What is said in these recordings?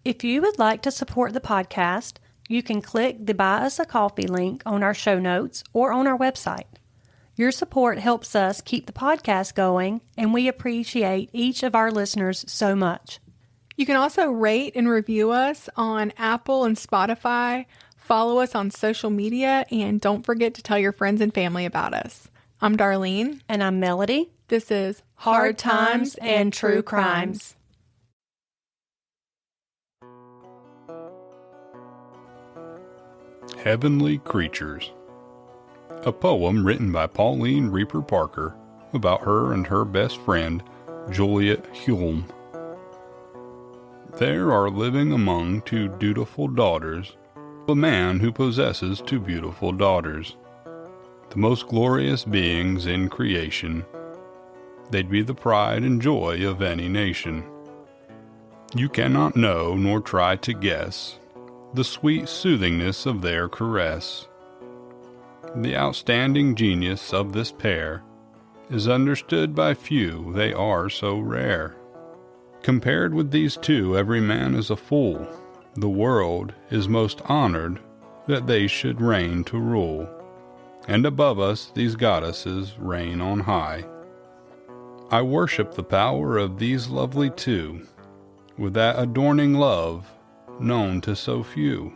If you would like to support the podcast, you can click the Buy Us a Coffee link on our show notes or on our website. Your support helps us keep the podcast going, and we appreciate each of our listeners so much. You can also rate and review us on Apple and Spotify, follow us on social media, and don't forget to tell your friends and family about us. I'm Darlene. And I'm Melody. This is Hard Times and True Crimes. Heavenly Creatures. A poem written by Pauline Reiper Parker about her and her best friend, Juliet Hulme. There are living among two dutiful daughters a man who possesses two beautiful daughters, the most glorious beings in creation. They'd be the pride and joy of any nation. You cannot know nor try to guess the sweet soothingness of their caress. The outstanding genius of this pair is understood by few, they are so rare. Compared with these two, every man is a fool. The world is most honored that they should reign to rule. And above us these goddesses reign on high. I worship the power of these lovely two, with that adorning love known to so few.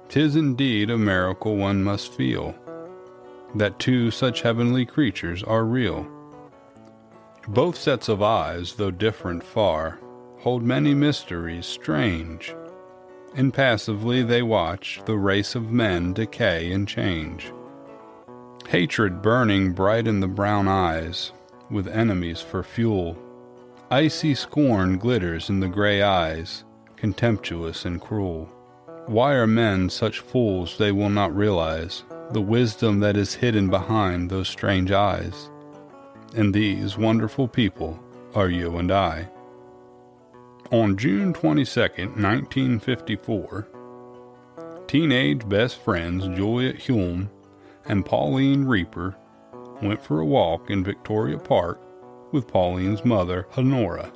'Tis indeed a miracle one must feel, that two such heavenly creatures are real. Both sets of eyes, though different far, hold many mysteries strange. Impassively they watch the race of men decay and change. Hatred burning bright in the brown eyes, with enemies for fuel. Icy scorn glitters in the gray eyes, contemptuous and cruel. Why are men such fools they will not realize the wisdom that is hidden behind those strange eyes? And these wonderful people are you and I. On June 22nd, 1954, teenage best friends Juliet Hulme and Pauline Reiper went for a walk in Victoria Park with Pauline's mother, Honorah.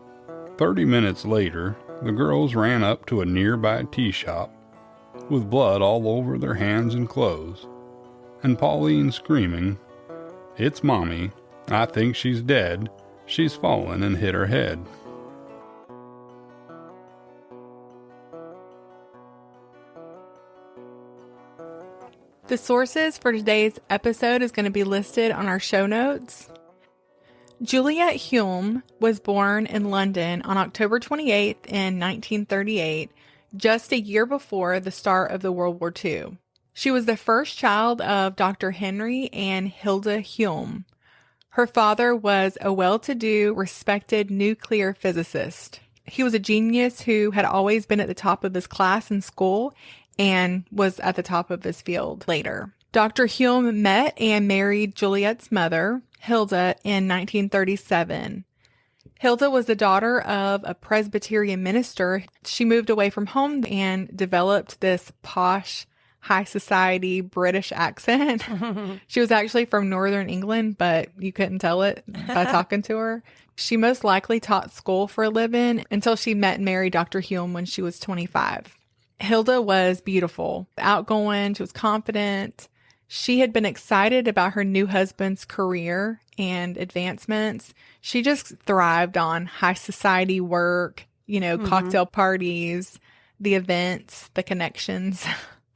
30 minutes later, the girls ran up to a nearby tea shop with blood all over their hands and clothes, and Pauline screaming, "It's Mommy, I think she's dead, she's fallen and hit her head." The sources for today's episode is going to be listed on our show notes. Juliet Hulme was born in London on October 28th in 1938, just a year before the start of the World War II. She was the first child of Dr. Henry and Hilda Hulme. Her father was a well-to-do, respected nuclear physicist. He was a genius who had always been at the top of his class in school and was at the top of his field later. Dr. Hulme met and married Juliet's mother, Hilda, in 1937. Hilda was the daughter of a Presbyterian minister. She moved away from home and developed this posh, high society British accent. She was actually from Northern England, but you couldn't tell it by talking to her. She most likely taught school for a living until she met and married Dr. Hulme when she was 25. Hilda was beautiful, outgoing, she was confident. She had been excited about her new husband's career and advancements. She just thrived on high society work, cocktail parties, the events, the connections.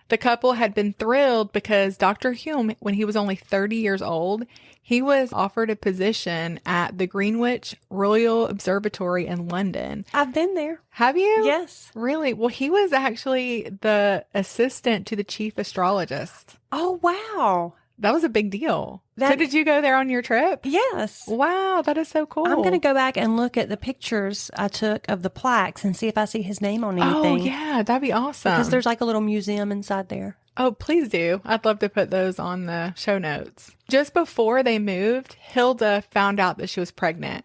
The couple had been thrilled because Dr. Hulme, when he was only 30 years old, he was offered a position at the Greenwich Royal Observatory in London. I've been there. Have you? Yes. Really? Well, he was actually the assistant to the chief astrologist. Oh, wow. That was a big deal. So did you go there on your trip? Yes. Wow, that is so cool. I'm going to go back and look at the pictures I took of the plaques and see if I see his name on anything. Oh, yeah, that'd be awesome. Because there's like a little museum inside there. Oh, please do. I'd love to put those on the show notes. Just before they moved, Hilda found out that she was pregnant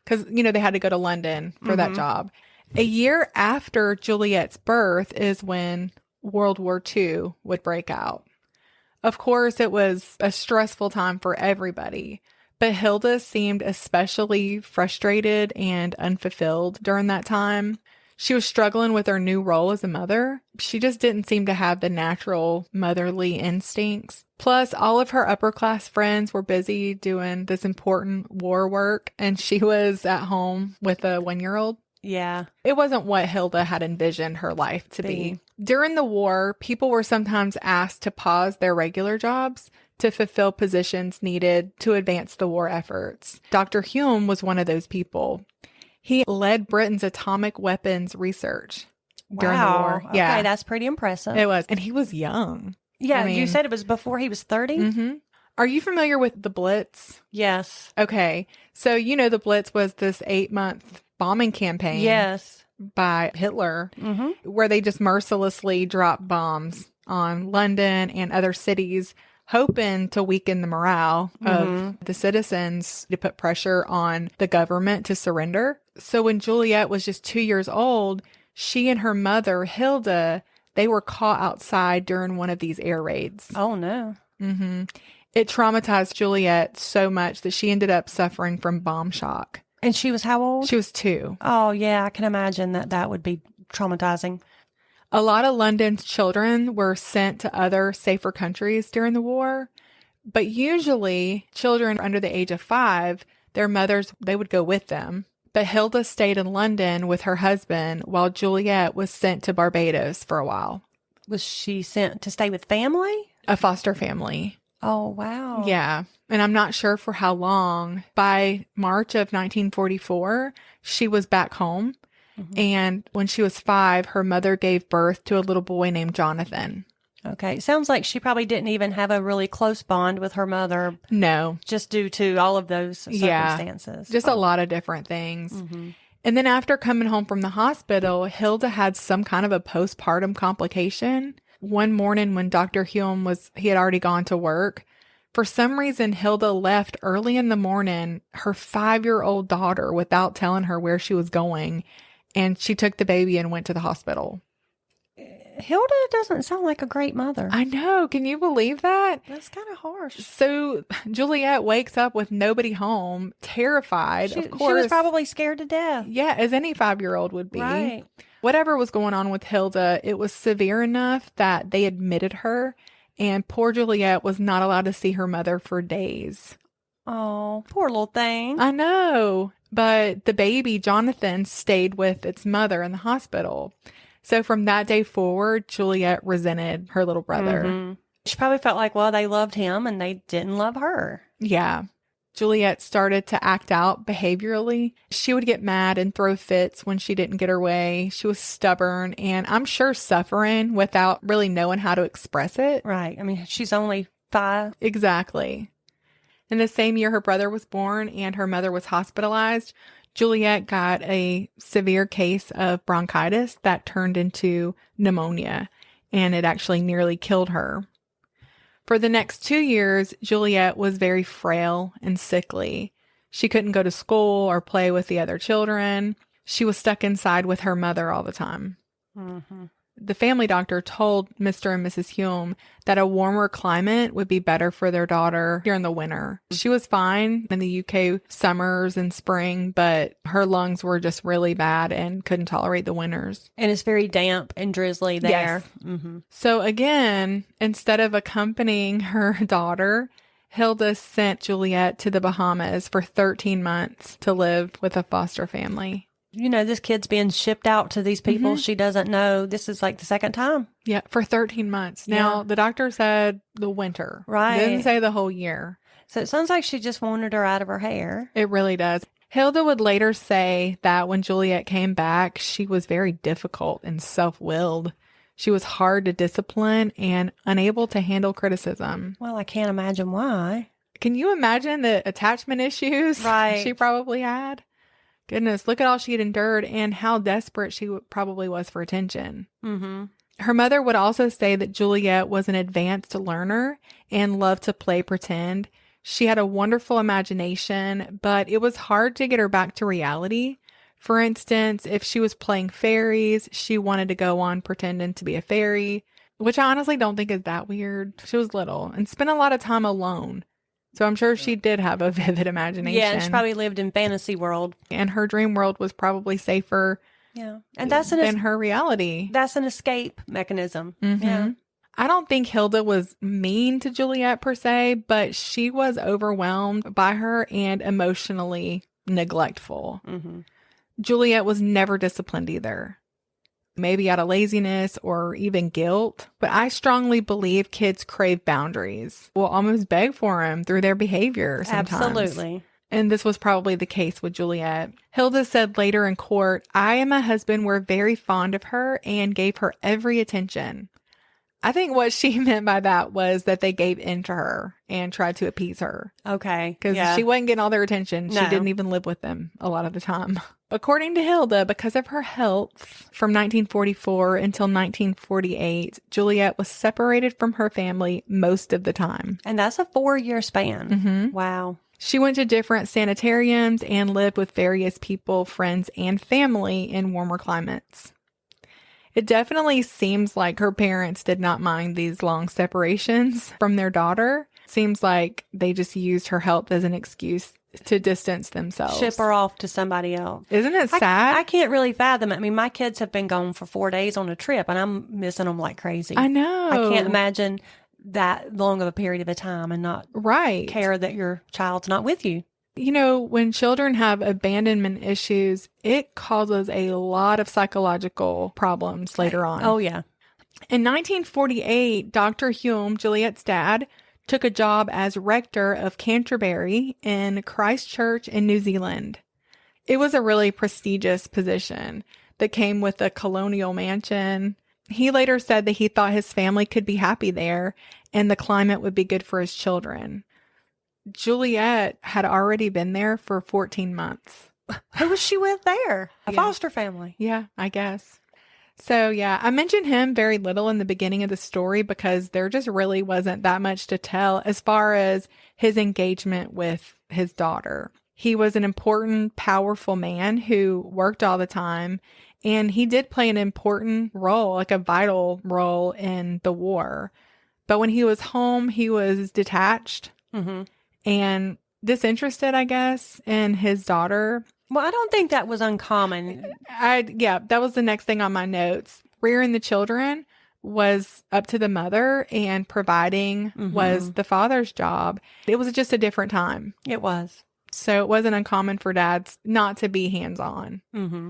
because, they had to go to London for that job. A year after Juliet's birth is when World War II would break out. Of course, it was a stressful time for everybody, but Hilda seemed especially frustrated and unfulfilled during that time. She was struggling with her new role as a mother. She just didn't seem to have the natural motherly instincts. Plus, all of her upper class friends were busy doing this important war work, and she was at home with a 1-year-old. Yeah. It wasn't what Hilda had envisioned her life to be. During the war, people were sometimes asked to pause their regular jobs to fulfill positions needed to advance the war efforts. Dr. Hulme was one of those people. He led Britain's atomic weapons research during the war. Yeah. Okay, that's pretty impressive. It was. And he was young. Yeah, you said it was before he was 30? Mm-hmm. Are you familiar with the Blitz? Yes. Okay. So, the Blitz was this 8-month bombing campaign. Yes. By Hitler, where they just mercilessly dropped bombs on London and other cities, hoping to weaken the morale of the citizens to put pressure on the government to surrender. So when Juliet was just 2 years old, she and her mother, Hilda, they were caught outside during one of these air raids. Oh, no. It traumatized Juliet so much that she ended up suffering from bomb shock. And she was how old? She was 2. Oh, yeah. I can imagine that would be traumatizing. A lot of London's children were sent to other safer countries during the war, but usually children under the age of 5, their mothers, they would go with them. But Hilda stayed in London with her husband while Juliet was sent to Barbados for a while. Was she sent to stay with family? A foster family. Oh, wow. Yeah. And I'm not sure for how long. By March of 1944, she was back home. And when she was 5, her mother gave birth to a little boy named Jonathan. Okay. Sounds like she probably didn't even have a really close bond with her mother. No. Just due to all of those circumstances. Just a lot of different things. And then after coming home from the hospital, Hilda had some kind of a postpartum complication. One morning when Dr. Hulme he had already gone to work. For some reason, Hilda left early in the morning her 5-year-old daughter without telling her where she was going. And she took the baby and went to the hospital. Hilda doesn't sound like a great mother. I know. Can you believe that? That's kind of harsh. So Juliet wakes up with nobody home, terrified, of course. She was probably scared to death. Yeah, as any 5-year-old would be. Right. Whatever was going on with Hilda, it was severe enough that they admitted her, and poor Juliet was not allowed to see her mother for days. Oh, poor little thing. I know. But the baby, Jonathan, stayed with its mother in the hospital. So from that day forward, Juliet resented her little brother. She probably felt like, well, they loved him and they didn't love her. Yeah. Juliet started to act out behaviorally. She would get mad and throw fits when she didn't get her way. She was stubborn and I'm sure suffering without really knowing how to express it. Right. I mean, she's only 5. Exactly. In the same year her brother was born and her mother was hospitalized, Juliet got a severe case of bronchitis that turned into pneumonia, and it actually nearly killed her. For the next 2 years, Juliet was very frail and sickly. She couldn't go to school or play with the other children. She was stuck inside with her mother all the time. The family doctor told Mr. and Mrs. Hulme that a warmer climate would be better for their daughter during the winter. She was fine in the UK summers and spring, but her lungs were just really bad and couldn't tolerate the winters. And it's very damp and drizzly there. Yes. So again, instead of accompanying her daughter, Hilda sent Juliet to the Bahamas for 13 months to live with a foster family. You know, this kid's being shipped out to these people she doesn't know. This is like the second time. Yeah, for 13 months. Now, the doctor said the winter. Right. Didn't say the whole year. So it sounds like she just wanted her out of her hair. It really does. Hilda would later say that when Juliet came back, she was very difficult and self-willed. She was hard to discipline and unable to handle criticism. Well, I can't imagine why. Can you imagine the attachment issues she probably had? Goodness, look at all she had endured and how desperate she probably was for attention. Her mother would also say that Juliet was an advanced learner and loved to play pretend. She had a wonderful imagination, but it was hard to get her back to reality. For instance, if she was playing fairies, she wanted to go on pretending to be a fairy, which I honestly don't think is that weird. She was little and spent a lot of time alone. So I'm sure she did have a vivid imagination. Yeah, and she probably lived in fantasy world. And her dream world was probably safer Yeah. And that's than her reality. That's an escape mechanism. Mm-hmm. Yeah. I don't think Hilda was mean to Juliet per se, but she was overwhelmed by her and emotionally neglectful. Mm-hmm. Juliet was never disciplined either. Maybe out of laziness or even guilt. But I strongly believe kids crave boundaries, will almost beg for them through their behavior sometimes. Absolutely. And this was probably the case with Juliet. Hilda said later in court, I and my husband were very fond of her and gave her every attention. I think what she meant by that was that they gave in to her and tried to appease her. Okay. Because she wasn't getting all their attention. She didn't even live with them a lot of the time. According to Hilda, because of her health, from 1944 until 1948, Juliet was separated from her family most of the time. And that's a 4-year span. Mm-hmm. Wow. She went to different sanitariums and lived with various people, friends, and family in warmer climates. It definitely seems like her parents did not mind these long separations from their daughter. Seems like they just used her health as an excuse to distance themselves. Ship her off to somebody else. Isn't it sad? I can't really fathom it. I mean, my kids have been gone for 4 days on a trip, and I'm missing them like crazy. I know. I can't imagine that long of a period of time and not care that your child's not with you. You know, when children have abandonment issues, it causes a lot of psychological problems later on. Oh, yeah. In 1948, Dr. Hulme, Juliet's dad, took a job as rector of Canterbury in Christchurch in New Zealand. It was a really prestigious position that came with a colonial mansion. He later said that he thought his family could be happy there and the climate would be good for his children. Juliet had already been there for 14 months. Who was she with there? A foster family. Yeah, I guess. So, yeah, I mentioned him very little in the beginning of the story because there just really wasn't that much to tell as far as his engagement with his daughter. He was an important, powerful man who worked all the time, and he did play an important role, like a vital role in the war. But when he was home, he was detached. Mm-hmm. And disinterested, I guess, in his daughter. Well, I don't think that was uncommon. That was the next thing on my notes. Rearing the children was up to the mother and providing was the father's job. It was just a different time. It was. So it wasn't uncommon for dads not to be hands-on. Mm-hmm.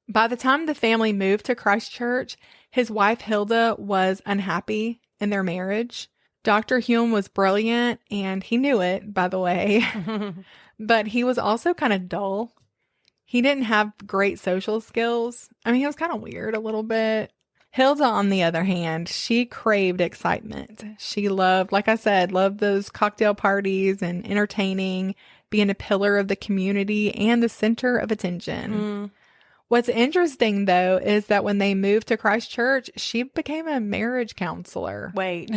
By the time the family moved to Christchurch, his wife Hilda was unhappy in their marriage. Dr. Hulme was brilliant, and he knew it, by the way, but he was also kind of dull. He didn't have great social skills. I mean, he was kind of weird a little bit. Hilda, on the other hand, she craved excitement. She loved, like I said, those cocktail parties and entertaining, being a pillar of the community and the center of attention. Mm. What's interesting, though, is that when they moved to Christchurch, she became a marriage counselor. Wait.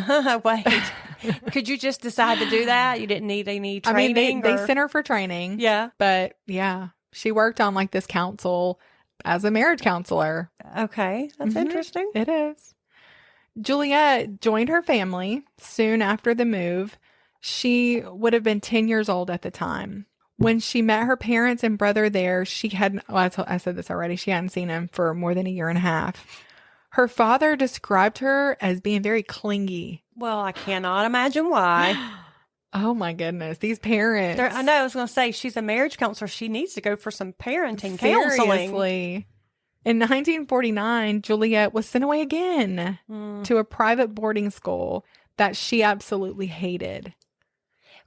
Could you just decide to do that? You didn't need any training? I mean, they sent her for training. Yeah. But, yeah, she worked on, this council as a marriage counselor. Okay. That's interesting. It is. Juliet joined her family soon after the move. She would have been 10 years old at the time. When she met her parents and brother there, I said this already, she hadn't seen him for more than a year and a half. Her father described her as being very clingy. Well, I cannot imagine why. Oh my goodness, these parents. I know, I was going to say, she's a marriage counselor. She needs to go for some parenting counseling. Seriously. In 1949, Juliet was sent away again to a private boarding school that she absolutely hated.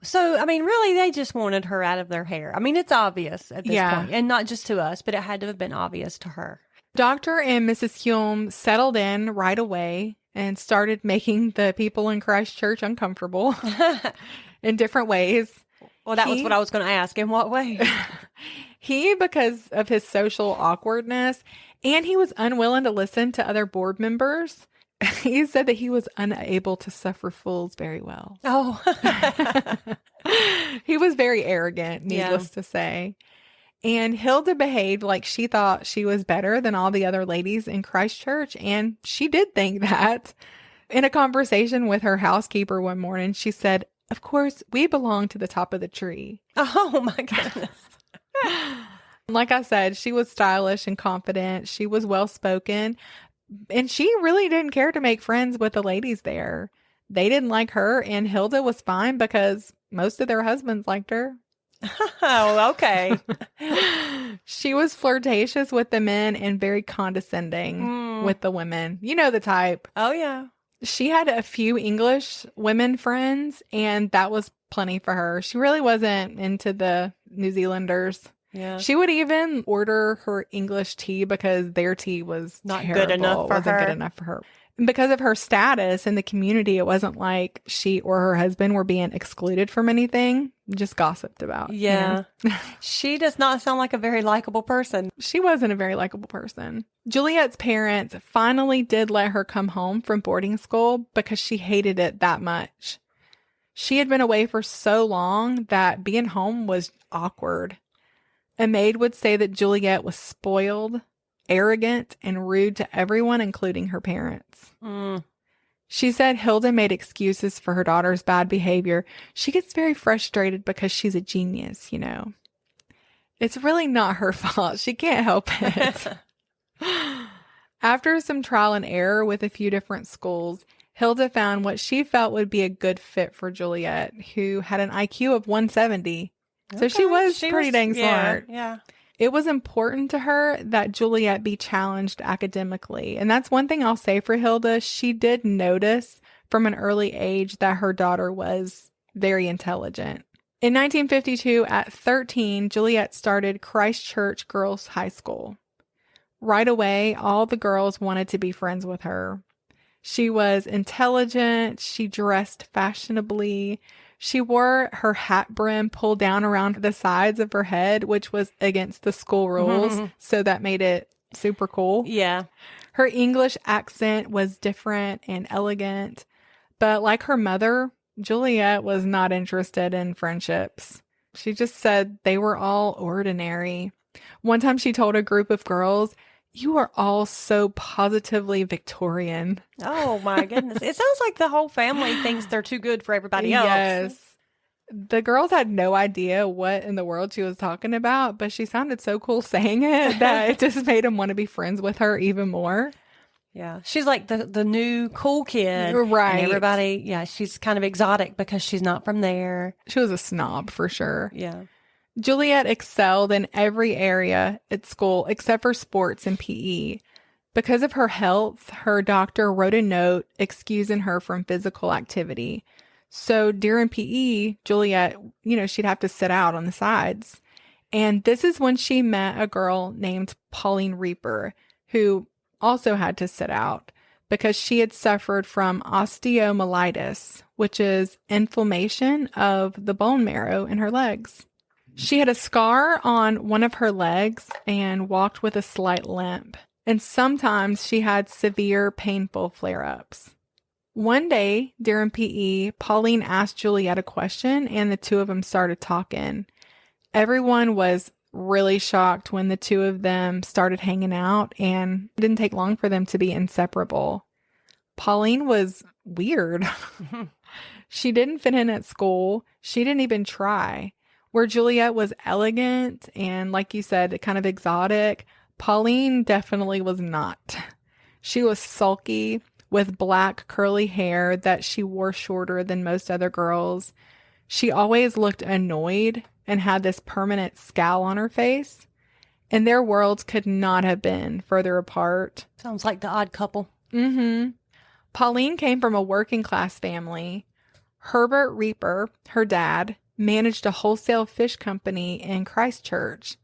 So, I mean, really, they just wanted her out of their hair. I mean, it's obvious at this point. And not just to us, but it had to have been obvious to her. Dr. and Mrs. Hulme settled in right away and started making the people in Christchurch uncomfortable in different ways. Well, that was what I was going to ask. In what way? He, because of his social awkwardness, and he was unwilling to listen to other board members, he said that he was unable to suffer fools very well. Oh. He was very arrogant, needless to say. And Hilda behaved like she thought she was better than all the other ladies in Christchurch, and she did think that. In a conversation with her housekeeper one morning, she said, "Of course, we belong to the top of the tree." Oh, my goodness. Like I said, she was stylish and confident. She was well-spoken. And she really didn't care to make friends with the ladies there. They didn't like her, and Hilda was fine because most of their husbands liked her. Oh, okay. She was flirtatious with the men and very condescending with the women. You know the type. Oh, yeah. She had a few English women friends, and that was plenty for her. She really wasn't into the New Zealanders. Yeah. She would even order her English tea because their tea was not terrible. good enough for wasn't her. good enough for her. And because of her status in the community, it wasn't like she or her husband were being excluded from anything, just gossiped about. Yeah. You know? She does not sound like a very likable person. She wasn't a very likable person. Juliet's parents finally did let her come home from boarding school because she hated it that much. She had been away for so long that being home was awkward. A maid would say that Juliet was spoiled, arrogant, and rude to everyone, including her parents. She said Hilda made excuses for her daughter's bad behavior. She gets very frustrated because she's a genius, you know. It's really not her fault. She can't help it. After some trial and error with a few different schools, Hilda found what she felt would be a good fit for Juliet, who had an IQ of 170. So she was pretty dang smart. Yeah. It was important to her that Juliet be challenged academically. And that's one thing I'll say for Hilda. She did notice from an early age that her daughter was very intelligent. In 1952, at 13, Juliet started Christ Church Girls High School. Right away, all the girls wanted to be friends with her. She was intelligent. She dressed fashionably. She wore her hat brim pulled down around the sides of her head, which was against the school rules. So that made it super cool. Yeah. Her English accent was different and elegant. But like her mother, Juliet was not interested in friendships. She just said they were all ordinary. One time she told a group of girls, "You are all so positively Victorian." Oh, my goodness. It sounds like the whole family thinks they're too good for everybody else. Yes. The girls had no idea what in the world she was talking about, but she sounded so cool saying it that it just made them want to be friends with her even more. Yeah. She's like the new cool kid. Right. And everybody, yeah, she's kind of exotic because she's not from there. She was a snob for sure. Yeah. Juliet excelled in every area at school except for sports and PE. Because of her health, her doctor wrote a note excusing her from physical activity. So during PE, Juliet, she'd have to sit out on the sides. And this is when she met a girl named Pauline Reiper, who also had to sit out because she had suffered from osteomyelitis, which is inflammation of the bone marrow in her legs. She had a scar on one of her legs and walked with a slight limp. And sometimes she had severe, painful flare-ups. One day during PE, Pauline asked Juliet a question and the two of them started talking. Everyone was really shocked when the two of them started hanging out, and it didn't take long for them to be inseparable. Pauline was weird. She didn't fit in at school. She didn't even try. Where Juliet was elegant and, like you said, kind of exotic, Pauline definitely was not. She was sulky with black curly hair that she wore shorter than most other girls. She always looked annoyed and had this permanent scowl on her face. And their worlds could not have been further apart. Sounds like the Odd Couple. Pauline came from a working class family. Herbert Reiper, her dad, managed a wholesale fish company in Christchurch.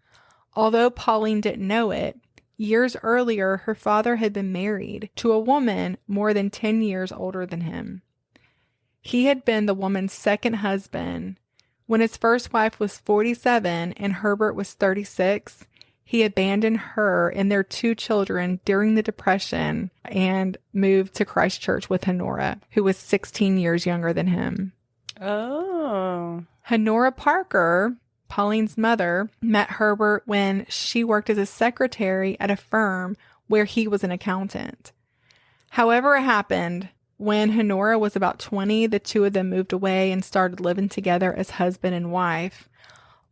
Although Pauline didn't know it, years earlier, her father had been married to a woman more than 10 years older than him. He had been the woman's second husband. When his first wife was 47 and Herbert was 36, he abandoned her and their two children during the Depression and moved to Christchurch with Honorah, who was 16 years younger than him. Oh. Honorah Parker, Pauline's mother, met Herbert when she worked as a secretary at a firm where he was an accountant. However it happened, when Honorah was about 20, the two of them moved away and started living together as husband and wife.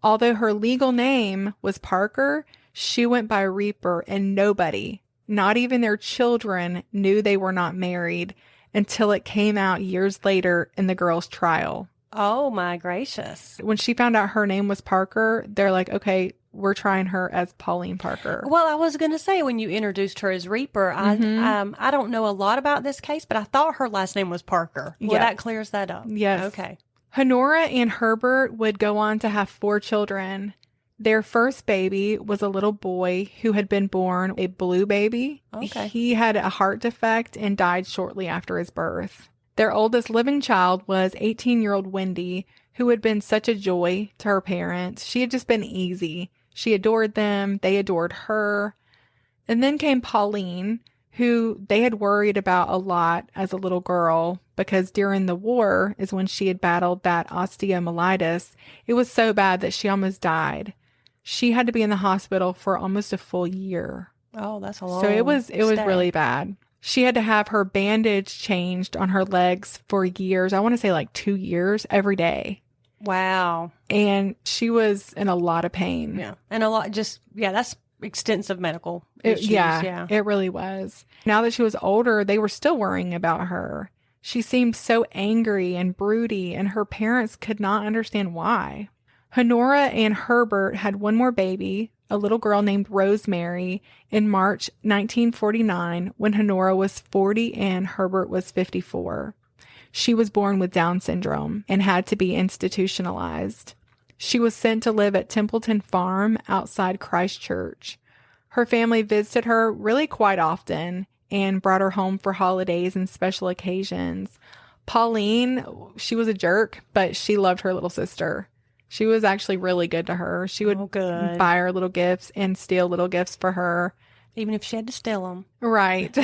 Although her legal name was Parker, she went by Reiper, and nobody, not even their children, knew they were not married until it came out years later in the girl's trial. Oh, my gracious. When she found out her name was Parker, they're like, okay, we're trying her as Pauline Parker. Well, I was going to say, when you introduced her as Reiper, I don't know a lot about this case, but I thought her last name was Parker. Well, that clears that up. Yes. Okay. Honorah and Herbert would go on to have 4 children. Their first baby was a little boy who had been born a blue baby. Okay. He had a heart defect and died shortly after his birth. Their oldest living child was 18-year-old Wendy, who had been such a joy to her parents. She had just been easy. She adored them. They adored her. And then came Pauline, who they had worried about a lot as a little girl, because during the war is when she had battled that osteomyelitis. It was so bad that she almost died. She had to be in the hospital for almost a full year. Oh, that's a long So it was stay. really bad. She had to have her bandage changed on her legs for years. I want to say like 2 years every day. Wow. And she was in a lot of pain. Yeah. And a lot, that's extensive medical issues. Yeah. It really was. Now that she was older, they were still worrying about her. She seemed so angry and broody, and her parents could not understand why. Honorah and Herbert had one more baby, a little girl named Rosemary, in March 1949, when Honorah was 40 and Herbert was 54. She was born with Down syndrome and had to be institutionalized. She was sent to live at Templeton Farm outside Christchurch. Her family visited her really quite often and brought her home for holidays and special occasions. Pauline, she was a jerk, but she loved her little sister. She was actually really good to her. She would buy her little gifts and steal little gifts for her. Even if she had to steal them. Right.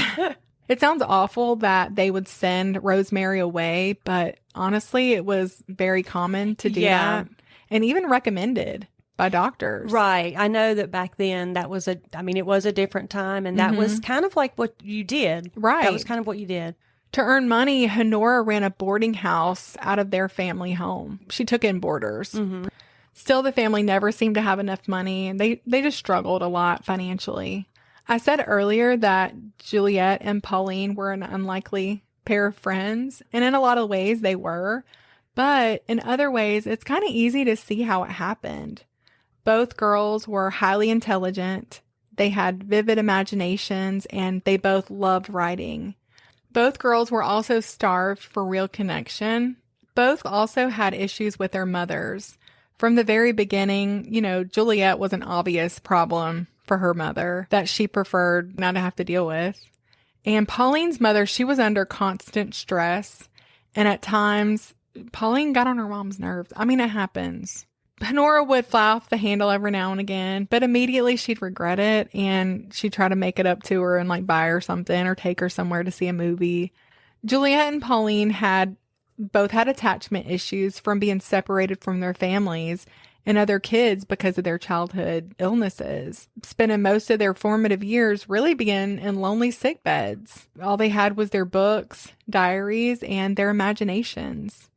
It sounds awful that they would send Rosemary away, but honestly, it was very common to do that. And even recommended by doctors. Right. I know that back then it was a different time, and that was kind of like what you did. Right. That was kind of what you did. To earn money, Honorah ran a boarding house out of their family home. She took in boarders. Mm-hmm. Still, the family never seemed to have enough money, and they just struggled a lot financially. I said earlier that Juliet and Pauline were an unlikely pair of friends, and in a lot of ways they were. But in other ways, it's kind of easy to see how it happened. Both girls were highly intelligent. They had vivid imaginations, and they both loved writing. Both girls were also starved for real connection. Both also had issues with their mothers. From the very beginning, Juliet was an obvious problem for her mother that she preferred not to have to deal with. And Pauline's mother, she was under constant stress. And at times, Pauline got on her mom's nerves. I mean, it happens. Honorah would fly off the handle every now and again, but immediately she'd regret it, and she'd try to make it up to her and buy her something or take her somewhere to see a movie. Juliet and Pauline both had attachment issues from being separated from their families and other kids because of their childhood illnesses. Spending most of their formative years really began in lonely sick beds. All they had was their books, diaries, and their imaginations.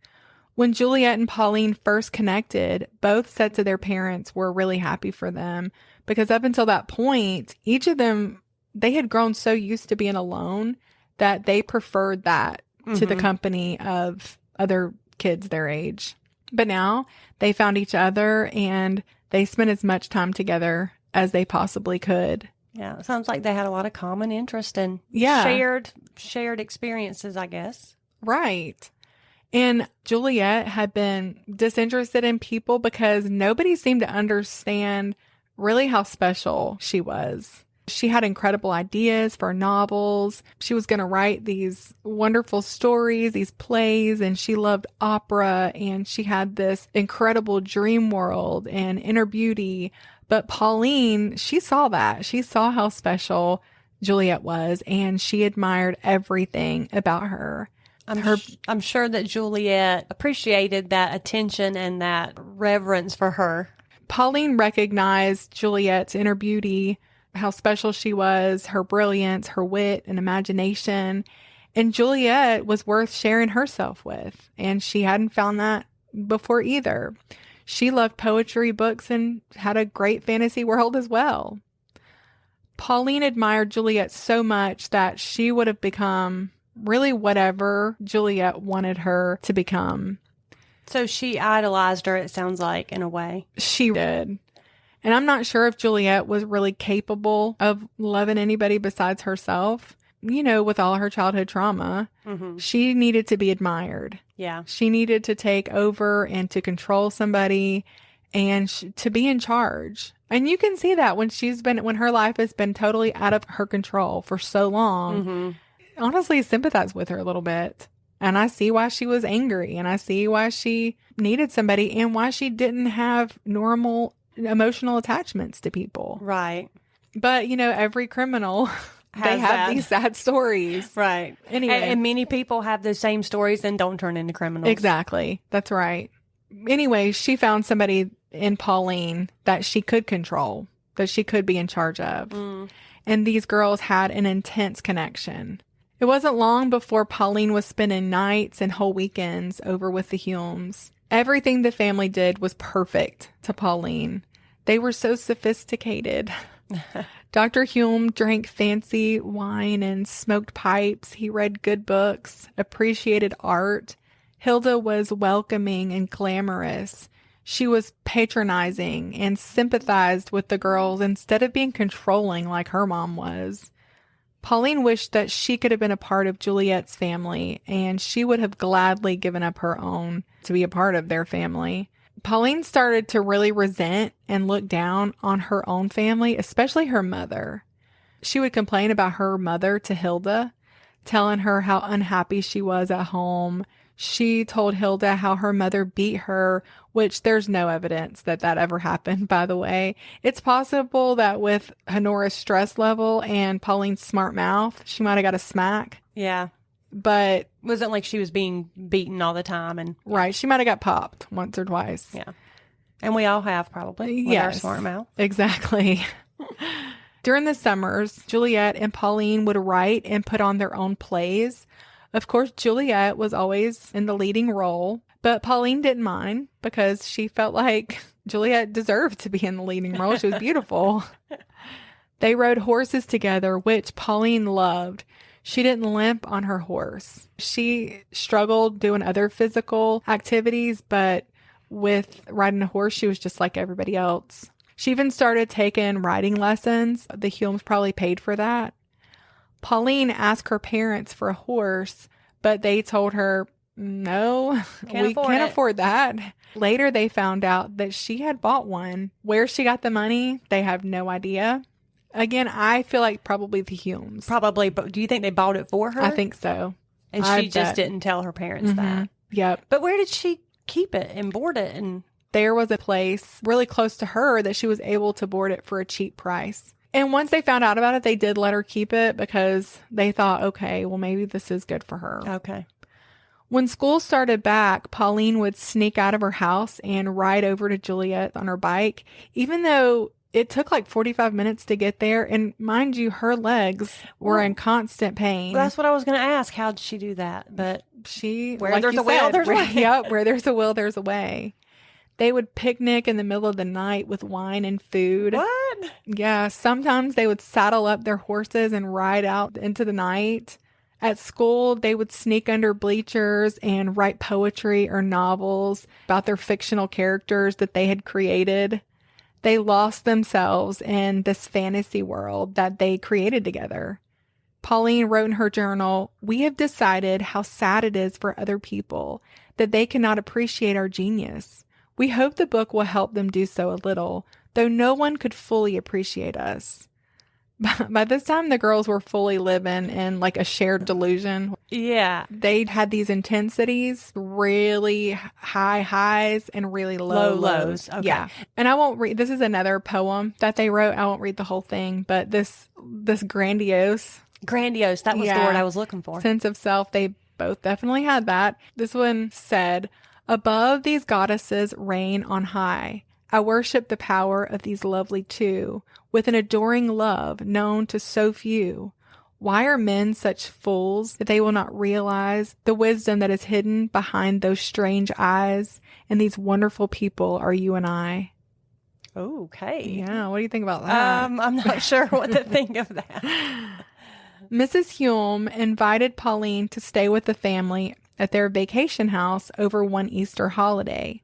When Juliet and Pauline first connected, both said to their parents were really happy for them, because up until that point, each of them, they had grown so used to being alone that they preferred that to the company of other kids their age. But now they found each other, and they spent as much time together as they possibly could. Yeah, it sounds like they had a lot of common interest and shared experiences, I guess. Right. And Juliet had been disinterested in people because nobody seemed to understand really how special she was. She had incredible ideas for novels. She was going to write these wonderful stories, these plays, and she loved opera, and she had this incredible dream world and inner beauty. But Pauline, she saw that. She saw how special Juliet was, and she admired everything about her. I'm sure that Juliet appreciated that attention and that reverence for her. Pauline recognized Juliet's inner beauty, how special she was, her brilliance, her wit, and imagination. And Juliet was worth sharing herself with, and she hadn't found that before either. She loved poetry, books, and had a great fantasy world as well. Pauline admired Juliet so much that she would have become really whatever Juliet wanted her to become. So she idolized her, it sounds like, in a way. She did. And I'm not sure if Juliet was really capable of loving anybody besides herself. You know, with all her childhood trauma, she needed to be admired. Yeah. She needed to take over and to control somebody and to be in charge. And you can see that when her life has been totally out of her control for so long. Honestly, sympathize with her a little bit. And I see why she was angry, and I see why she needed somebody, and why she didn't have normal emotional attachments to people. Right. But, you know, every criminal, they have these sad stories. Right. Anyway. And many people have those same stories and don't turn into criminals. Exactly. That's right. Anyway, she found somebody in Pauline that she could control, that she could be in charge of. And these girls had an intense connection. It wasn't long before Pauline was spending nights and whole weekends over with the Hulmes. Everything the family did was perfect to Pauline. They were so sophisticated. Dr. Hulme drank fancy wine and smoked pipes. He read good books, appreciated art. Hilda was welcoming and glamorous. She was patronizing and sympathized with the girls instead of being controlling like her mom was. Pauline wished that she could have been a part of Juliet's family, and she would have gladly given up her own to be a part of their family. Pauline started to really resent and look down on her own family, especially her mother. She would complain about her mother to Hilda, telling her how unhappy she was at home. She told Hilda how her mother beat her, which there's no evidence that ever happened, by the way. It's possible that with Honorah's stress level and Pauline's smart mouth, she might have got a smack. Yeah. But it wasn't like she was being beaten all the time. And right. She might have got popped once or twice. Yeah. And we all have probably with our smart mouth. Exactly. During the summers, Juliet and Pauline would write and put on their own plays. Of course, Juliet was always in the leading role, but Pauline didn't mind because she felt like Juliet deserved to be in the leading role. She was beautiful. They rode horses together, which Pauline loved. She didn't limp on her horse. She struggled doing other physical activities, but with riding a horse, she was just like everybody else. She even started taking riding lessons. The Hulmes probably paid for that. Pauline asked her parents for a horse, but they told her, no, we can't afford that. Later, they found out that she had bought one. Where she got the money, they have no idea. Again, I feel like probably the Hulmes. Probably, but do you think they bought it for her? I think so. And she just didn't tell her parents that. Yep. But where did she keep it and board it? And there was a place really close to her that she was able to board it for a cheap price. And once they found out about it, they did let her keep it because they thought, okay, well, maybe this is good for her. Okay. When school started back, Pauline would sneak out of her house and ride over to Juliet on her bike, even though it took like 45 minutes to get there. And mind you, her legs were in constant pain. That's what I was going to ask. How did she do that? But where there's a will, there's a way. Yep, where there's a will, there's a way. They would picnic in the middle of the night with wine and food. What? Yeah, sometimes they would saddle up their horses and ride out into the night. At school, they would sneak under bleachers and write poetry or novels about their fictional characters that they had created. They lost themselves in this fantasy world that they created together. Pauline wrote in her journal, "We have decided how sad it is for other people that they cannot appreciate our genius. We hope the book will help them do so a little, though no one could fully appreciate us." By this time, the girls were fully living in like a shared delusion. Yeah. They had these intensities, really high highs and really low lows. Okay. Yeah. And I won't read, this is another poem that they wrote. I won't read the whole thing, but this grandiose. Grandiose. That was the word I was looking for. Sense of self. They both definitely had that. This one said, "Above these goddesses reign on high. I worship the power of these lovely two with an adoring love known to so few. Why are men such fools that they will not realize the wisdom that is hidden behind those strange eyes? And these wonderful people are you and I. Okay. Yeah, what do you think about that? I'm not sure what to think of that. Mrs. Hulme invited Pauline to stay with the family at their vacation house over one Easter holiday.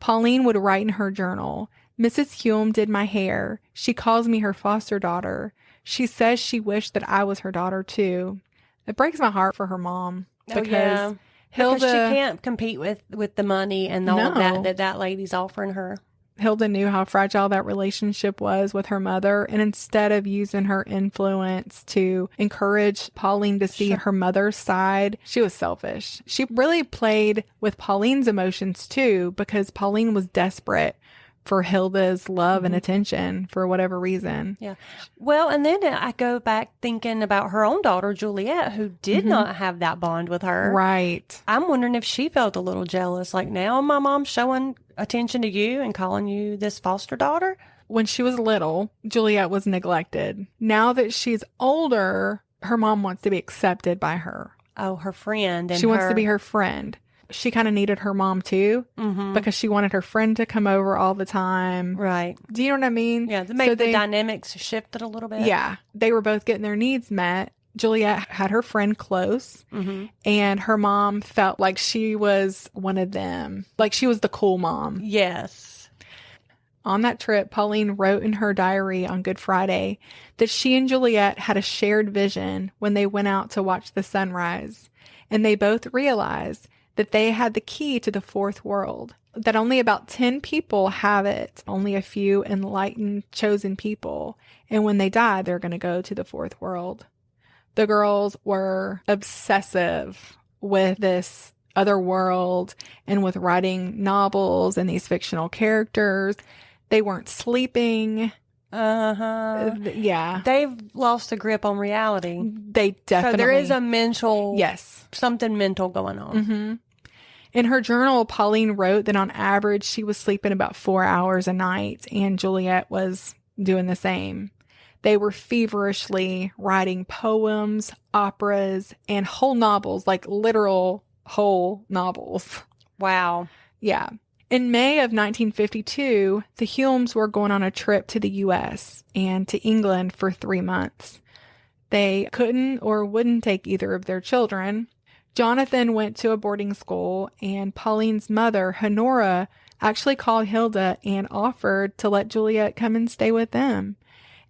Pauline would write in her journal, Mrs. Hulme did my hair. She calls me her foster daughter. She says she wished that I was her daughter too. It breaks my heart for her mom because Because she can't compete with the money and all of that lady's offering her. Hilda knew how fragile that relationship was with her mother, and instead of using her influence to encourage Pauline to see her mother's side, she was selfish. She really played with Pauline's emotions too, because Pauline was desperate for Hilda's love and attention for whatever reason. Yeah. Well, and then I go back thinking about her own daughter, Juliet, who did not have that bond with her. Right. I'm wondering if she felt a little jealous. Like, now my mom's showing attention to you and calling you this foster daughter. When she was little, Juliet was neglected. Now that she's older, her mom wants to be accepted by her. Oh, her friend. And she wants to be her friend. She kind of needed her mom too, because she wanted her friend to come over all the time. Right. Do you know what I mean? Yeah, the dynamics shifted a little bit. Yeah. They were both getting their needs met. Juliet had her friend close, and her mom felt like she was one of them. Like she was the cool mom. Yes. On that trip, Pauline wrote in her diary on Good Friday that she and Juliet had a shared vision when they went out to watch the sunrise. And they both realized that they had the key to the fourth world, that only about 10 people have it, only a few enlightened, chosen people. And when they die, they're going to go to the fourth world. The girls were obsessive with this other world and with writing novels and these fictional characters. They weren't sleeping. Yeah. They've lost a grip on reality. They definitely. So there is a mental. Yes. Something mental going on. In her journal, Pauline wrote that on average, she was sleeping about 4 hours a night, and Juliet was doing the same. They were feverishly writing poems, operas, and whole novels, like literal whole novels. Wow. Yeah. In May of 1952, the Hulmes were going on a trip to the U.S. and to England for 3 months. They couldn't or wouldn't take either of their children. Jonathan went to a boarding school, and Pauline's mother, Honorah, actually called Hilda and offered to let Juliet come and stay with them.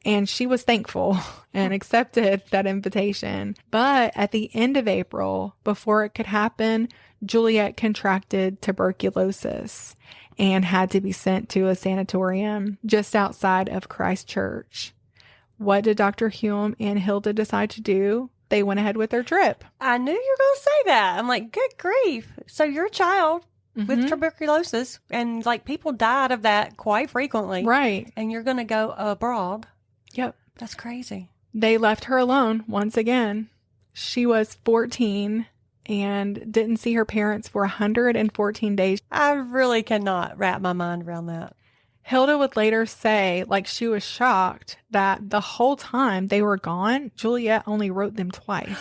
And she was thankful and accepted that invitation. But at the end of April, before it could happen, Juliet contracted tuberculosis and had to be sent to a sanatorium just outside of Christchurch. What did Dr. Hulme and Hilda decide to do? They went ahead with their trip. I knew you were going to say that. I'm like, good grief. So you're a child with tuberculosis, and like people died of that quite frequently. Right. And you're going to go abroad. Yep. That's crazy. They left her alone once again. She was 14 and didn't see her parents for 114 days. I really cannot wrap my mind around that. Hilda would later say, like, she was shocked that the whole time they were gone, Juliet only wrote them twice.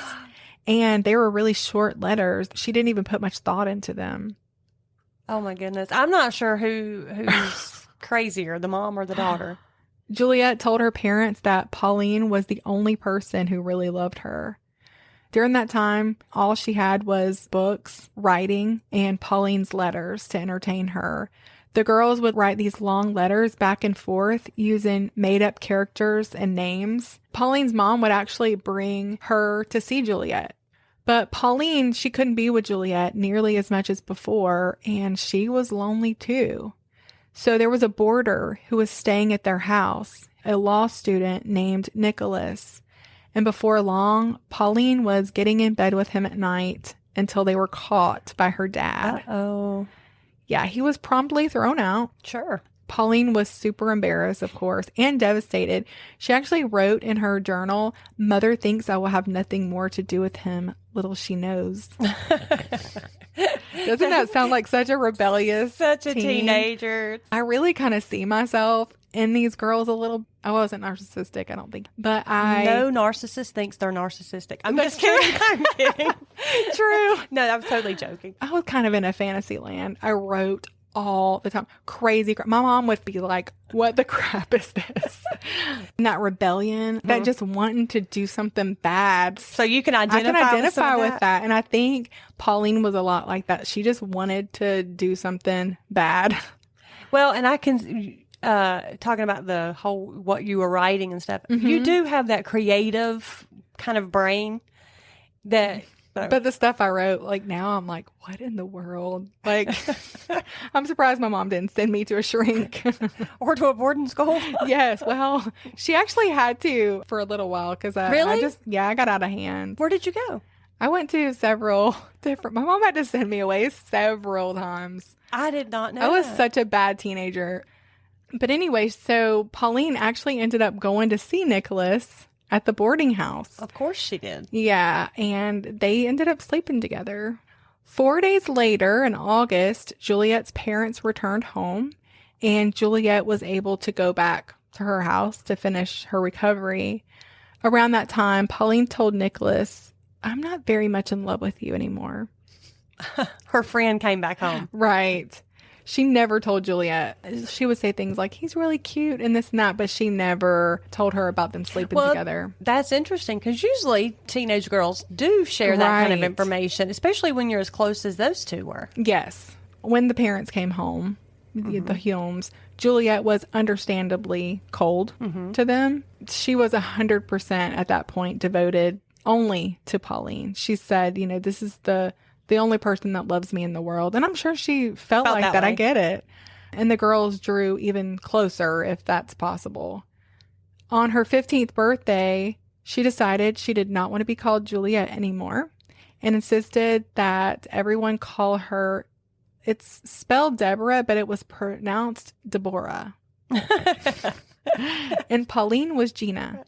And they were really short letters. She didn't even put much thought into them. Oh, my goodness. I'm not sure who's crazier, the mom or the daughter. Juliet told her parents that Pauline was the only person who really loved her. During that time, all she had was books, writing, and Pauline's letters to entertain her. The girls would write these long letters back and forth using made-up characters and names. Pauline's mom would actually bring her to see Juliet. But Pauline, she couldn't be with Juliet nearly as much as before, and she was lonely too. So there was a boarder who was staying at their house, a law student named Nicholas. And before long, Pauline was getting in bed with him at night until they were caught by her dad. Uh-oh. Yeah, he was promptly thrown out. Sure. Pauline was super embarrassed, of course, and devastated. She actually wrote in her journal, "Mother thinks I will have nothing more to do with him. Little she knows." Doesn't that sound like such a rebellious Such a teen? teenager. I really kind of see myself in these girls a little. I wasn't narcissistic, I don't think. But No narcissist thinks they're narcissistic. I'm just kidding. I'm kidding. True. No, I was totally joking. I was kind of in a fantasy land. I wrote all the time. Crazy crap. My mom would be like, what the crap is this? And that rebellion, that just wanting to do something bad. So you can identify, with that. And I think Pauline was a lot like that. She just wanted to do something bad. Well, and I can, talking about the whole, what you were writing and stuff, you do have that creative kind of brain that... But the stuff I wrote, like now I'm like, what in the world? Like, I'm surprised my mom didn't send me to a shrink. Or to a boarding school. Yes. Well, she actually had to for a little while because Really? I got out of hand. Where did you go? I went to several different, my mom had to send me away several times. I did not know I was that. such a bad teenager. But anyway, so Pauline actually ended up going to see Nicholas at the boarding house. Of course she did. Yeah, and they ended up sleeping together. 4 days later, in August, Juliet's parents returned home, and Juliet was able to go back to her house to finish her recovery. Around that time, Pauline told Nicholas, I'm not very much in love with you anymore. Her friend came back home. Right. She never told Juliet. She would say things like, he's really cute and this and that, but she never told her about them sleeping together. That's interesting because usually teenage girls do share that kind of information, especially when you're as close as those two were. Yes. When the parents came home, the Hulmes, Juliet was understandably cold to them. She was 100% at that point devoted only to Pauline. She said, this is the only person that loves me in the world. And I'm sure she felt like that. I get it. And the girls drew even closer, if that's possible. On her 15th birthday, she decided she did not want to be called Juliet anymore and insisted that everyone call her, it's spelled Deborah, but it was pronounced Deborah. And Pauline was Gina.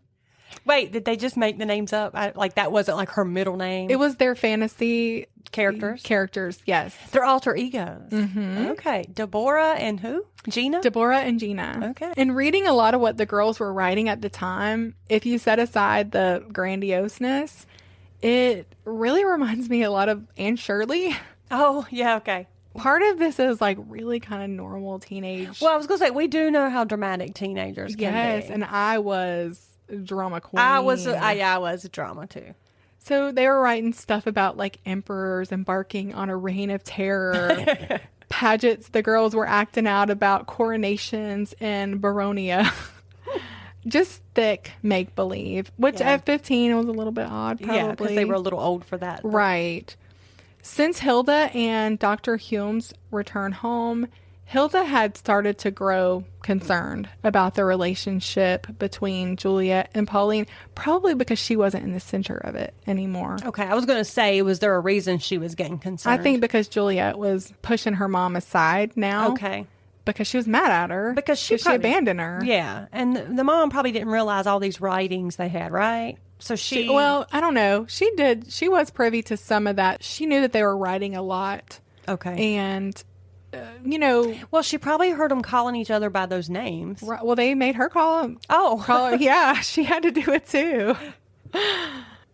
Wait, did they just make the names up? That wasn't like her middle name? It was their fantasy characters, yes. Their alter egos. Okay. Deborah and who? Gina? Deborah and Gina. Okay. And reading a lot of what the girls were writing at the time, if you set aside the grandioseness, it really reminds me a lot of Anne Shirley. Oh, yeah, okay. Part of this is like really kind of normal teenage. Well, I was going to say, we do know how dramatic teenagers can be. Yes, and I was drama queen. I was a drama too. So they were writing stuff about like emperors embarking on a reign of terror. Pageants the girls were acting out about coronations in Baronia. Just thick make-believe, which at 15 was a little bit odd, probably. Yeah, because they were a little old for that. Right. Since Hilda and Dr. Hulme's return home, Hilda had started to grow concerned about the relationship between Juliet and Pauline, probably because she wasn't in the center of it anymore. Okay, I was going to say, was there a reason she was getting concerned? I think because Juliet was pushing her mom aside now. Okay. Because she was mad at her. Because she abandoned her. Yeah, and the mom probably didn't realize all these writings they had, right? So well, I don't know. She did. She was privy to some of that. She knew that they were writing a lot. Okay. And... well, she probably heard them calling each other by those names. Right, well, they made her call them. Oh, yeah, she had to do it too.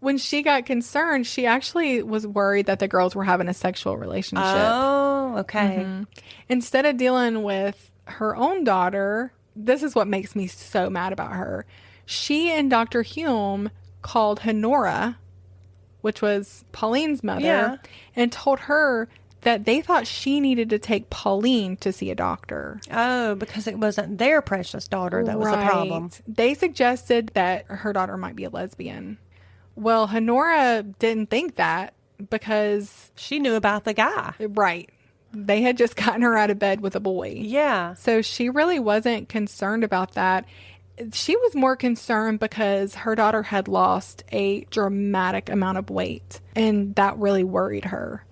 When she got concerned, she actually was worried that the girls were having a sexual relationship. Oh, okay. Instead of dealing with her own daughter, this is what makes me so mad about her. She and Dr. Hulme called Honorah, which was Pauline's mother, and told her that they thought she needed to take Pauline to see a doctor. Oh, because it wasn't their precious daughter that was the problem. They suggested that her daughter might be a lesbian. Well, Honorah didn't think that because... she knew about the guy. Right. They had just gotten her out of bed with a boy. Yeah. So she really wasn't concerned about that. She was more concerned because her daughter had lost a dramatic amount of weight, and that really worried her.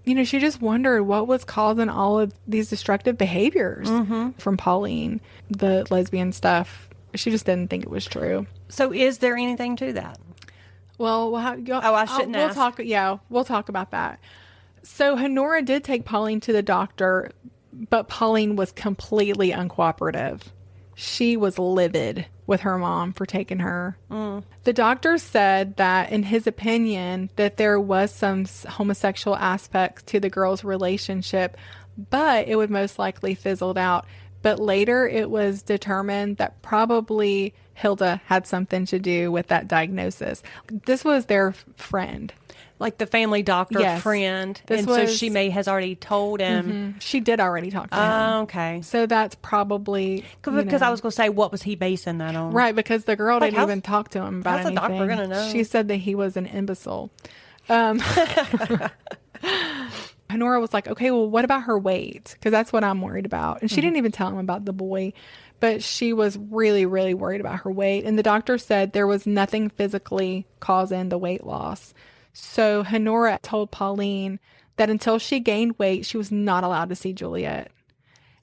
She just wondered what was causing all of these destructive behaviors from Pauline, the lesbian stuff. She just didn't think it was true. So is there anything to that? Well, I shouldn't ask. We'll talk about that. So Honorah did take Pauline to the doctor, but Pauline was completely uncooperative. she was livid with her mom for taking her. The doctor said that, in his opinion, that there was some homosexual aspects to the girl's relationship, but it would most likely fizzled out. But later it was determined that probably Hilda had something to do with that diagnosis. This was their friend. Like the family doctor friend. So she has already told him. She did already talk to him. Okay. So that's probably... Because I was going to say, what was he basing that on? Right, because the girl didn't even talk to him about anything. How's the doctor going to know? She said that he was an imbecile. Honorah was like, okay, well, what about her weight? Because that's what I'm worried about. And she didn't even tell him about the boy. But she was really, really worried about her weight. And the doctor said there was nothing physically causing the weight loss. So Honorah told Pauline that until she gained weight, she was not allowed to see Juliet.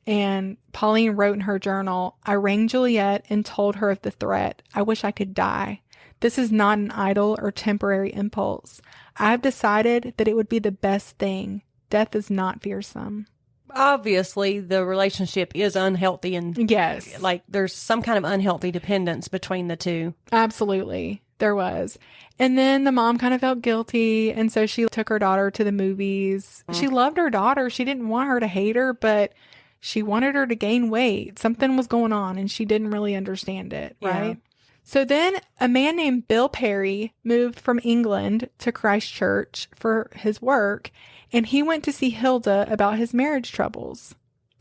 And Pauline wrote in her journal, I rang Juliet and told her of the threat. I wish I could die. This is not an idle or temporary impulse. I have decided that it would be the best thing. Death is not fearsome. Obviously, the relationship is unhealthy, and yes, like there's some kind of unhealthy dependence between the two. Absolutely. There was. And then the mom kind of felt guilty. And so she took her daughter to the movies. She loved her daughter. She didn't want her to hate her, but she wanted her to gain weight. Something was going on and she didn't really understand it. Right. So then a man named Bill Perry moved from England to Christchurch for his work. And he went to see Hilda about his marriage troubles.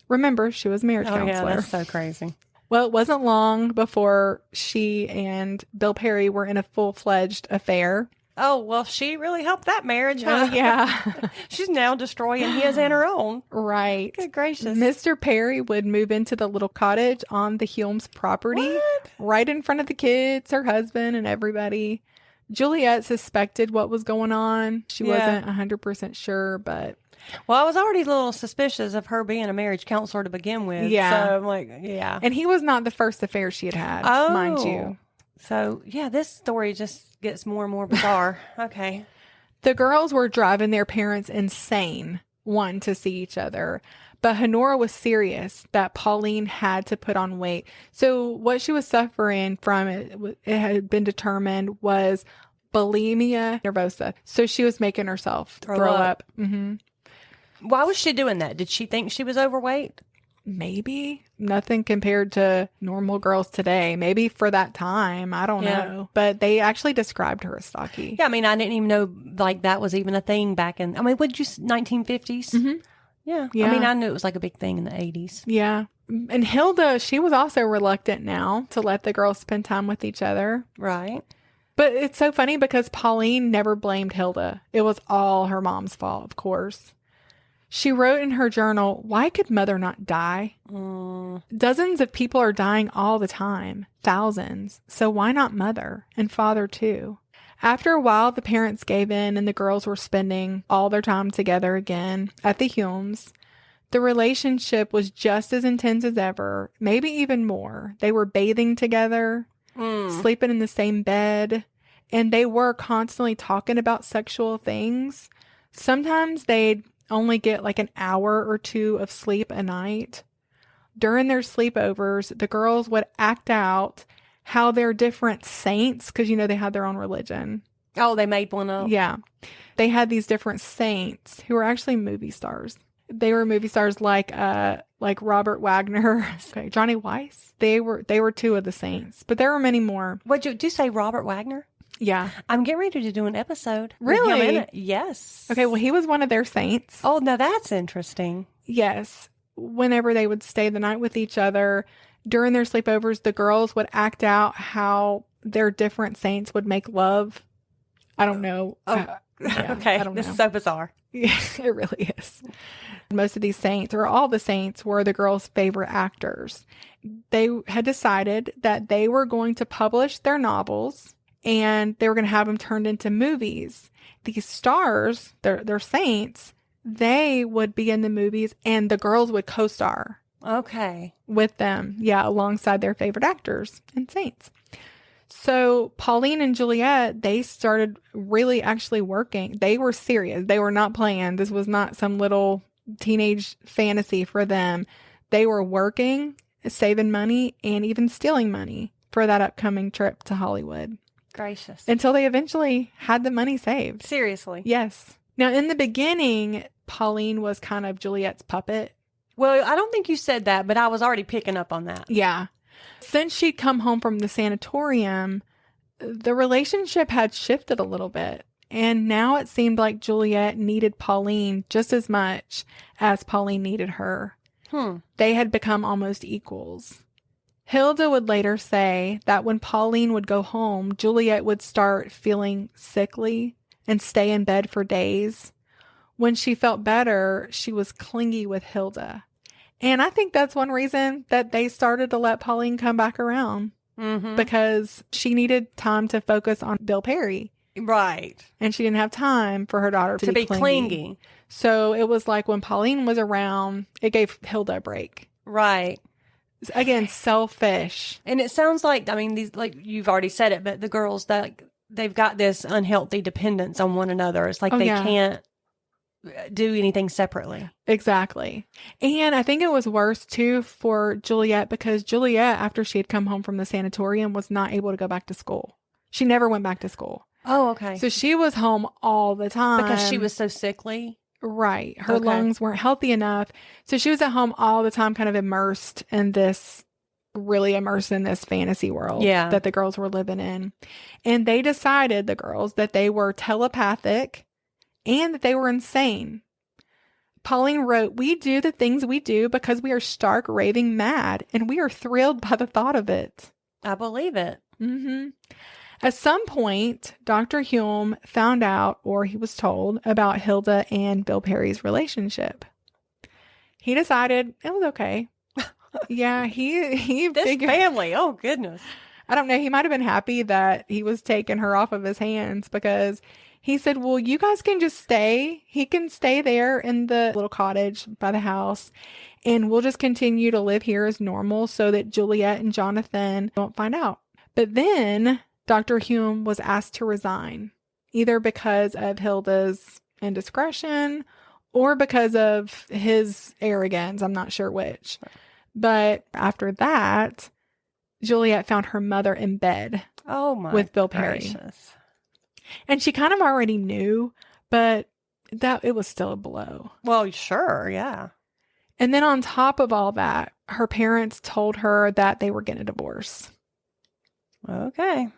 Remember, she was a marriage counselor. Yeah, that's so crazy. Well, it wasn't long before she and Bill Perry were in a full-fledged affair. Oh, well, she really helped that marriage, huh? Yeah. She's now destroying his and her own. Right. Good gracious. Mr. Perry would move into the little cottage on the Hulme's property. What? Right in front of the kids, her husband, and everybody. Juliet suspected what was going on. She wasn't 100% sure, but... Well, I was already a little suspicious of her being a marriage counselor to begin with. Yeah. So I'm like, yeah. And he was not the first affair she had, mind you. So, yeah, this story just gets more and more bizarre. Okay. The girls were driving their parents insane, wanting to see each other. But Honorah was serious that Pauline had to put on weight. So what she was suffering from, it had been determined, was bulimia nervosa. So she was making herself throw up. Why was she doing that? Did she think she was overweight? Maybe. Nothing compared to normal girls today. Maybe for that time. I don't know. But they actually described her as stocky. Yeah, I mean, I didn't even know like that was even a thing back in, 1950s? Yeah. I mean, I knew it was like a big thing in the 80s. Yeah. And Hilda, she was also reluctant now to let the girls spend time with each other. Right. But it's so funny because Pauline never blamed Hilda. It was all her mom's fault, of course. She wrote in her journal, why could mother not die? Dozens of people are dying all the time. Thousands. So why not mother? And father too. After a while, the parents gave in and the girls were spending all their time together again at the Hulmes. The relationship was just as intense as ever, maybe even more. They were bathing together, sleeping in the same bed, and they were constantly talking about sexual things. Sometimes they'd only get like an hour or two of sleep a night. During their sleepovers, the girls would act out how they're different saints, because, they had their own religion. Oh, they made one up. Yeah. They had these different saints who were actually movie stars. They were movie stars like Robert Wagner, Johnny Weiss. They were two of the saints, but there were many more. Did you say Robert Wagner? Yeah. I'm getting ready to do an episode. Really? With him in it. Yes. Okay, well, he was one of their saints. Oh, now that's interesting. Yes. Whenever they would stay the night with each other, during their sleepovers, the girls would act out how their different saints would make love. I don't know. Okay. I don't know. This is so bizarre. Yeah, it really is. Most of these saints, or all the saints, were the girls' favorite actors. They had decided that they were going to publish their novels and they were going to have them turned into movies. These stars, their saints, they would be in the movies and the girls would co-star. Okay. With them. Yeah, alongside their favorite actors and saints. So Pauline and Juliet, they started really actually working. They were serious. They were not playing. This was not some little teenage fantasy for them. They were working saving money, and even stealing money for that upcoming trip to Hollywood. Gracious. Until they eventually had the money saved. Seriously. Yes. Now, in the beginning, Pauline was kind of Juliet's puppet. Well, I don't think you said that, but I was already picking up on that. Yeah. Since she'd come home from the sanatorium, the relationship had shifted a little bit. And now it seemed like Juliet needed Pauline just as much as Pauline needed her. They had become almost equals. Hilda would later say that when Pauline would go home, Juliet would start feeling sickly and stay in bed for days. When she felt better, she was clingy with Hilda. And I think that's one reason that they started to let Pauline come back around. Because she needed time to focus on Bill Perry. Right. And she didn't have time for her daughter to be clingy. So it was like when Pauline was around, it gave Hilda a break. Right. Again, selfish. And it sounds like, I mean, these, like you've already said it, but the girls, that they've got this unhealthy dependence on one another. It's like they can't do anything separately. Exactly. And I think it was worse too for Juliet, because Juliet, after she had come home from the sanatorium, was not able to go back to school. She never went back to school. Oh, okay. So she was home all the time. Because she was so sickly? Right. Her lungs weren't healthy enough. So she was at home all the time, kind of really immersed in this fantasy world that the girls were living in. And they decided, the girls, that they were telepathic and that they were insane. Pauline wrote, "We do the things we do because we are stark raving mad, and we are thrilled by the thought of it." I believe it. At some point, Dr. Hulme found out, or he was told, about Hilda and Bill Perry's relationship. He decided it was okay. Yeah, he this figured, family, oh goodness. I don't know, he might have been happy that he was taking her off of his hands, because he said, well, you guys can just stay. He can stay there in the little cottage by the house, and we'll just continue to live here as normal so that Juliet and Jonathan won't find out. But then Dr. Hulme was asked to resign, either because of Hilda's indiscretion or because of his arrogance. I'm not sure which. But after that, Juliet found her mother in bed with Bill Perry. Gracious. And she kind of already knew, but that it was still a blow. Well, sure, yeah. And then on top of all that, her parents told her that they were getting a divorce. Okay.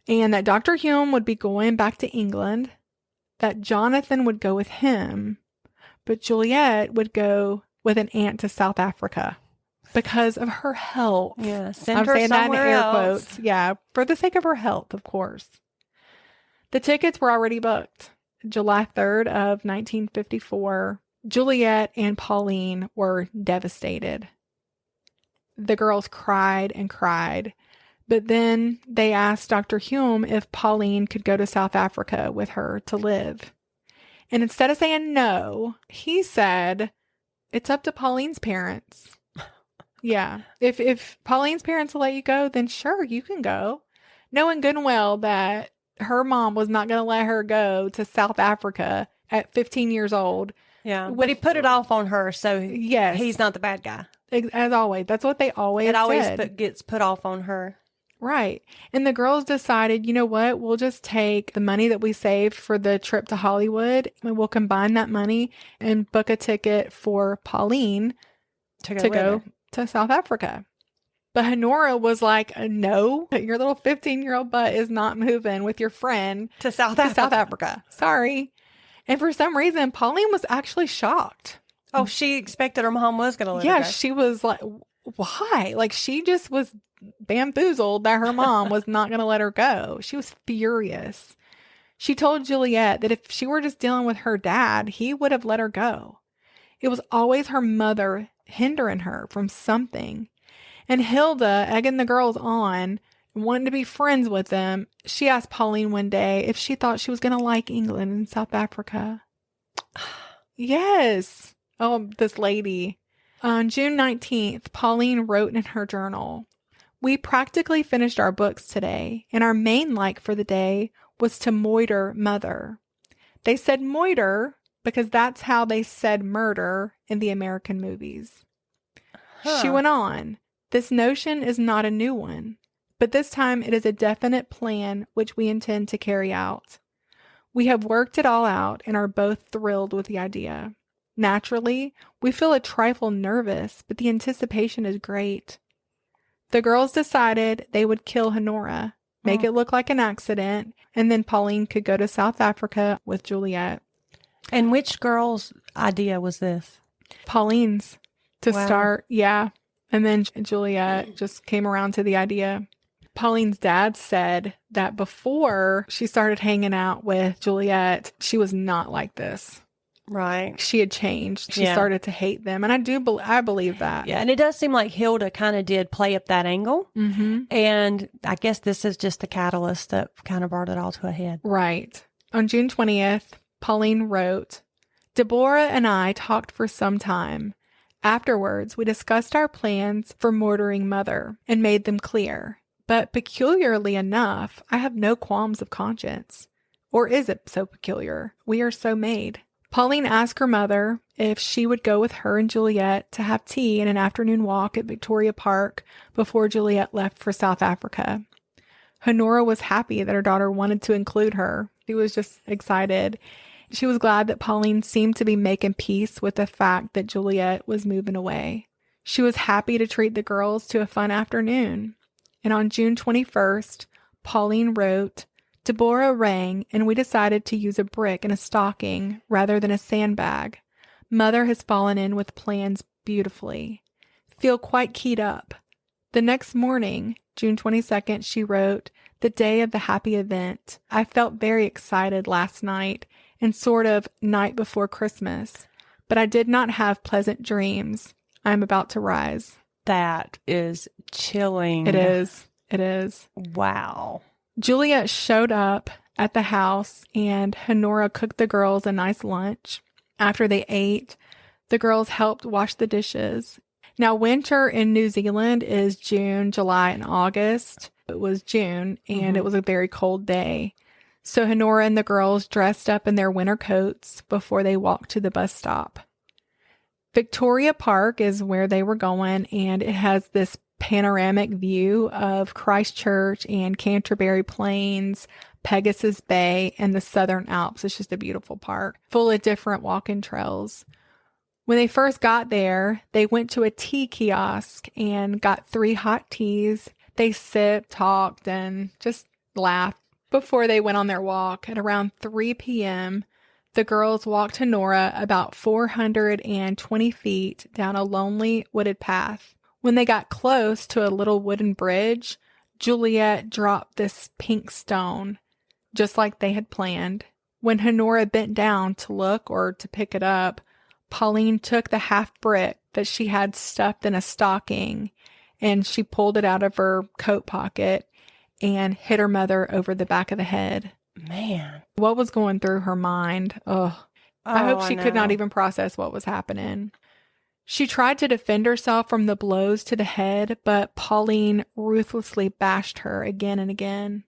And that Dr. Hulme would be going back to England, that Jonathan would go with him, but Juliet would go with an aunt to South Africa because of her health. Yeah, I'm saying that in air quotes. Yeah, for the sake of her health, of course. The tickets were already booked. July 3rd of 1954, Juliet and Pauline were devastated. The girls cried and cried. But then they asked Dr. Hulme if Pauline could go to South Africa with her to live. And instead of saying no, he said, it's up to Pauline's parents. Yeah. If Pauline's parents will let you go, then sure, you can go. Knowing good and well that her mom was not going to let her go to South Africa at 15 years old. Yeah. But he put it off on her, so yes, he's not the bad guy. As always. That's what they always said. Gets put off on her. Right. And the girls decided, you know what? We'll just take the money that we saved for the trip to Hollywood, and we'll combine that money and book a ticket for Pauline to go to South Africa. But Honorah was like, no, your little 15-year-old butt is not moving with your friend to South Africa. Sorry. And for some reason, Pauline was actually shocked. Oh, she expected her mom was going to let her go. She was like, why? Like, she just was bamboozled that her mom was not going to let her go. She was furious. She told Juliet that if she were just dealing with her dad, he would have let her go. It was always her mother hindering her from something. And Hilda, egging the girls on, wanting to be friends with them, she asked Pauline one day if she thought she was going to like England and South Africa. Yes. Oh, this lady. On June 19th, Pauline wrote in her journal, "We practically finished our books today, and our main like for the day was to moiter mother." They said moiter because that's how they said murder in the American movies. She went on, "This notion is not a new one, but this time it is a definite plan which we intend to carry out. We have worked it all out and are both thrilled with the idea. Naturally, we feel a trifle nervous, but the anticipation is great." The girls decided they would kill Honorah, make it look like an accident, and then Pauline could go to South Africa with Juliet. And which girl's idea was this? Pauline's to start, yeah. And then Juliet just came around to the idea. Pauline's dad said that before she started hanging out with Juliet, she was not like this. Right. She had changed. She started to hate them. And I believe that. Yeah. And it does seem like Hilda kind of did play up that angle. Mm-hmm. And I guess this is just the catalyst that kind of brought it all to a head. Right. On June 20th, Pauline wrote, "Deborah and I talked for some time. Afterwards, we discussed our plans for murdering Mother and made them clear. But peculiarly enough, I have no qualms of conscience. Or is it so peculiar? We are so made." Pauline asked her mother if she would go with her and Juliet to have tea and an afternoon walk at Victoria Park before Juliet left for South Africa. Honorah was happy that her daughter wanted to include her. She was just excited. She was glad that Pauline seemed to be making peace with the fact that Juliet was moving away. She was happy to treat the girls to a fun afternoon. And on June 21st, Pauline wrote, "Deborah rang and we decided to use a brick and a stocking rather than a sandbag. Mother has fallen in with plans beautifully. Feel quite keyed up." The next morning, June 22nd, she wrote, "The day of the happy event. I felt very excited last night and sort of night before Christmas, but I did not have pleasant dreams. I am about to rise." That is chilling. It is. It is. Wow. Juliet showed up at the house and Honorah cooked the girls a nice lunch. After they ate, the girls helped wash the dishes. Now, winter in New Zealand is June, July, and August. It was June, and it was a very cold day. So Honorah and the girls dressed up in their winter coats before they walked to the bus stop. Victoria Park is where they were going, and it has this panoramic view of Christchurch and Canterbury Plains, Pegasus Bay, and the Southern Alps. It's just a beautiful park full of different walking trails. When they first got there, they went to a tea kiosk and got 3 hot teas. They sipped, talked, and just laughed before they went on their walk. At around 3 p.m., the girls walked Honorah about 420 feet down a lonely wooded path. When they got close to a little wooden bridge, Juliet dropped this pink stone, just like they had planned. When Honorah bent down to look or to pick it up, Pauline took the half brick that she had stuffed in a stocking and she pulled it out of her coat pocket and hit her mother over the back of the head. Man. What was going through her mind? I hope she could not even process what was happening. She tried to defend herself from the blows to the head, but Pauline ruthlessly bashed her again and again.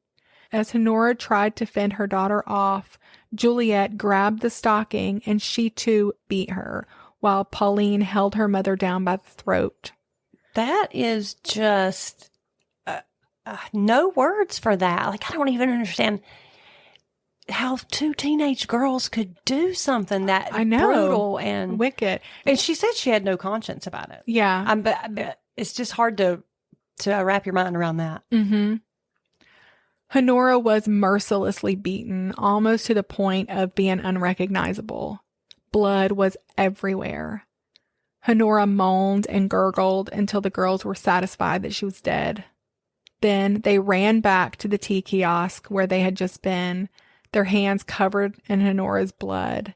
As Honorah tried to fend her daughter off, Juliet grabbed the stocking and she too beat her, while Pauline held her mother down by the throat. That is just no words for that. Like, I don't even understand how 2 teenage girls could do something that brutal and wicked. And she said she had no conscience about it. Yeah. But it's just hard to wrap your mind around that. Mm-hmm. Honorah was mercilessly beaten, almost to the point of being unrecognizable. Blood was everywhere. Honorah moaned and gurgled until the girls were satisfied that she was dead. Then they ran back to the tea kiosk where they had just been, their hands covered in Honorah's blood.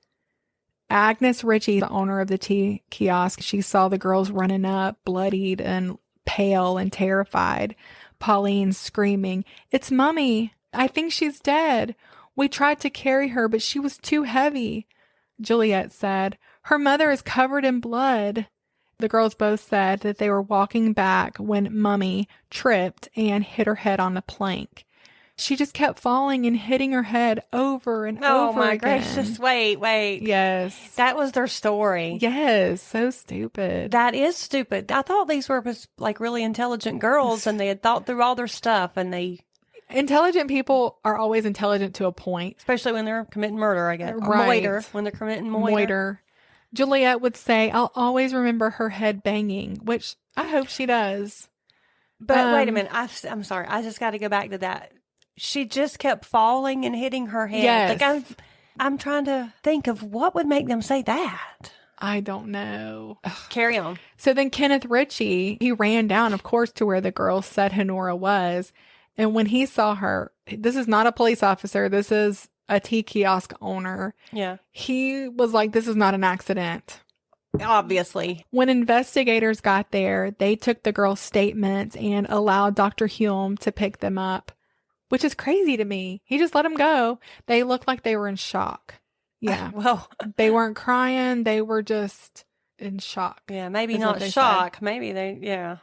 Agnes Ritchie, the owner of the tea kiosk, she saw the girls running up, bloodied and pale and terrified. Pauline screaming, "It's Mummy! I think she's dead. We tried to carry her, but she was too heavy." Juliet said, "Her mother is covered in blood." The girls both said that they were walking back when Mummy tripped and hit her head on the plank. She just kept falling and hitting her head over and Oh, over my again. gracious. Wait. Yes. That was their story. Yes. So stupid. That is stupid. I thought these were like really intelligent girls and they had thought through all their stuff Intelligent people are always intelligent to a point. especially when they're committing murder, I guess. Or Right. moiter, when they're committing Moiter. Juliet would say, I'll always remember her head banging, which I hope she does. But wait a minute. I'm sorry. I just got to go back to that. She just kept falling and hitting her head. Yes. Like I'm trying to think of what would make them say that. I don't know. Carry on. So then Kenneth Ritchie, he ran down, of course, to where the girl said Honorah was. And when he saw her, this is not a police officer. This is a tea kiosk owner. Yeah. He was like, this is not an accident. Obviously. When investigators got there, they took the girl's statements and allowed Dr. Hulme to pick them up, which is crazy to me. He just let them go. They looked like they were in shock. Yeah. Well, They weren't crying. They were just in shock. yeah, maybe Is what not they shock. Maybe yeah.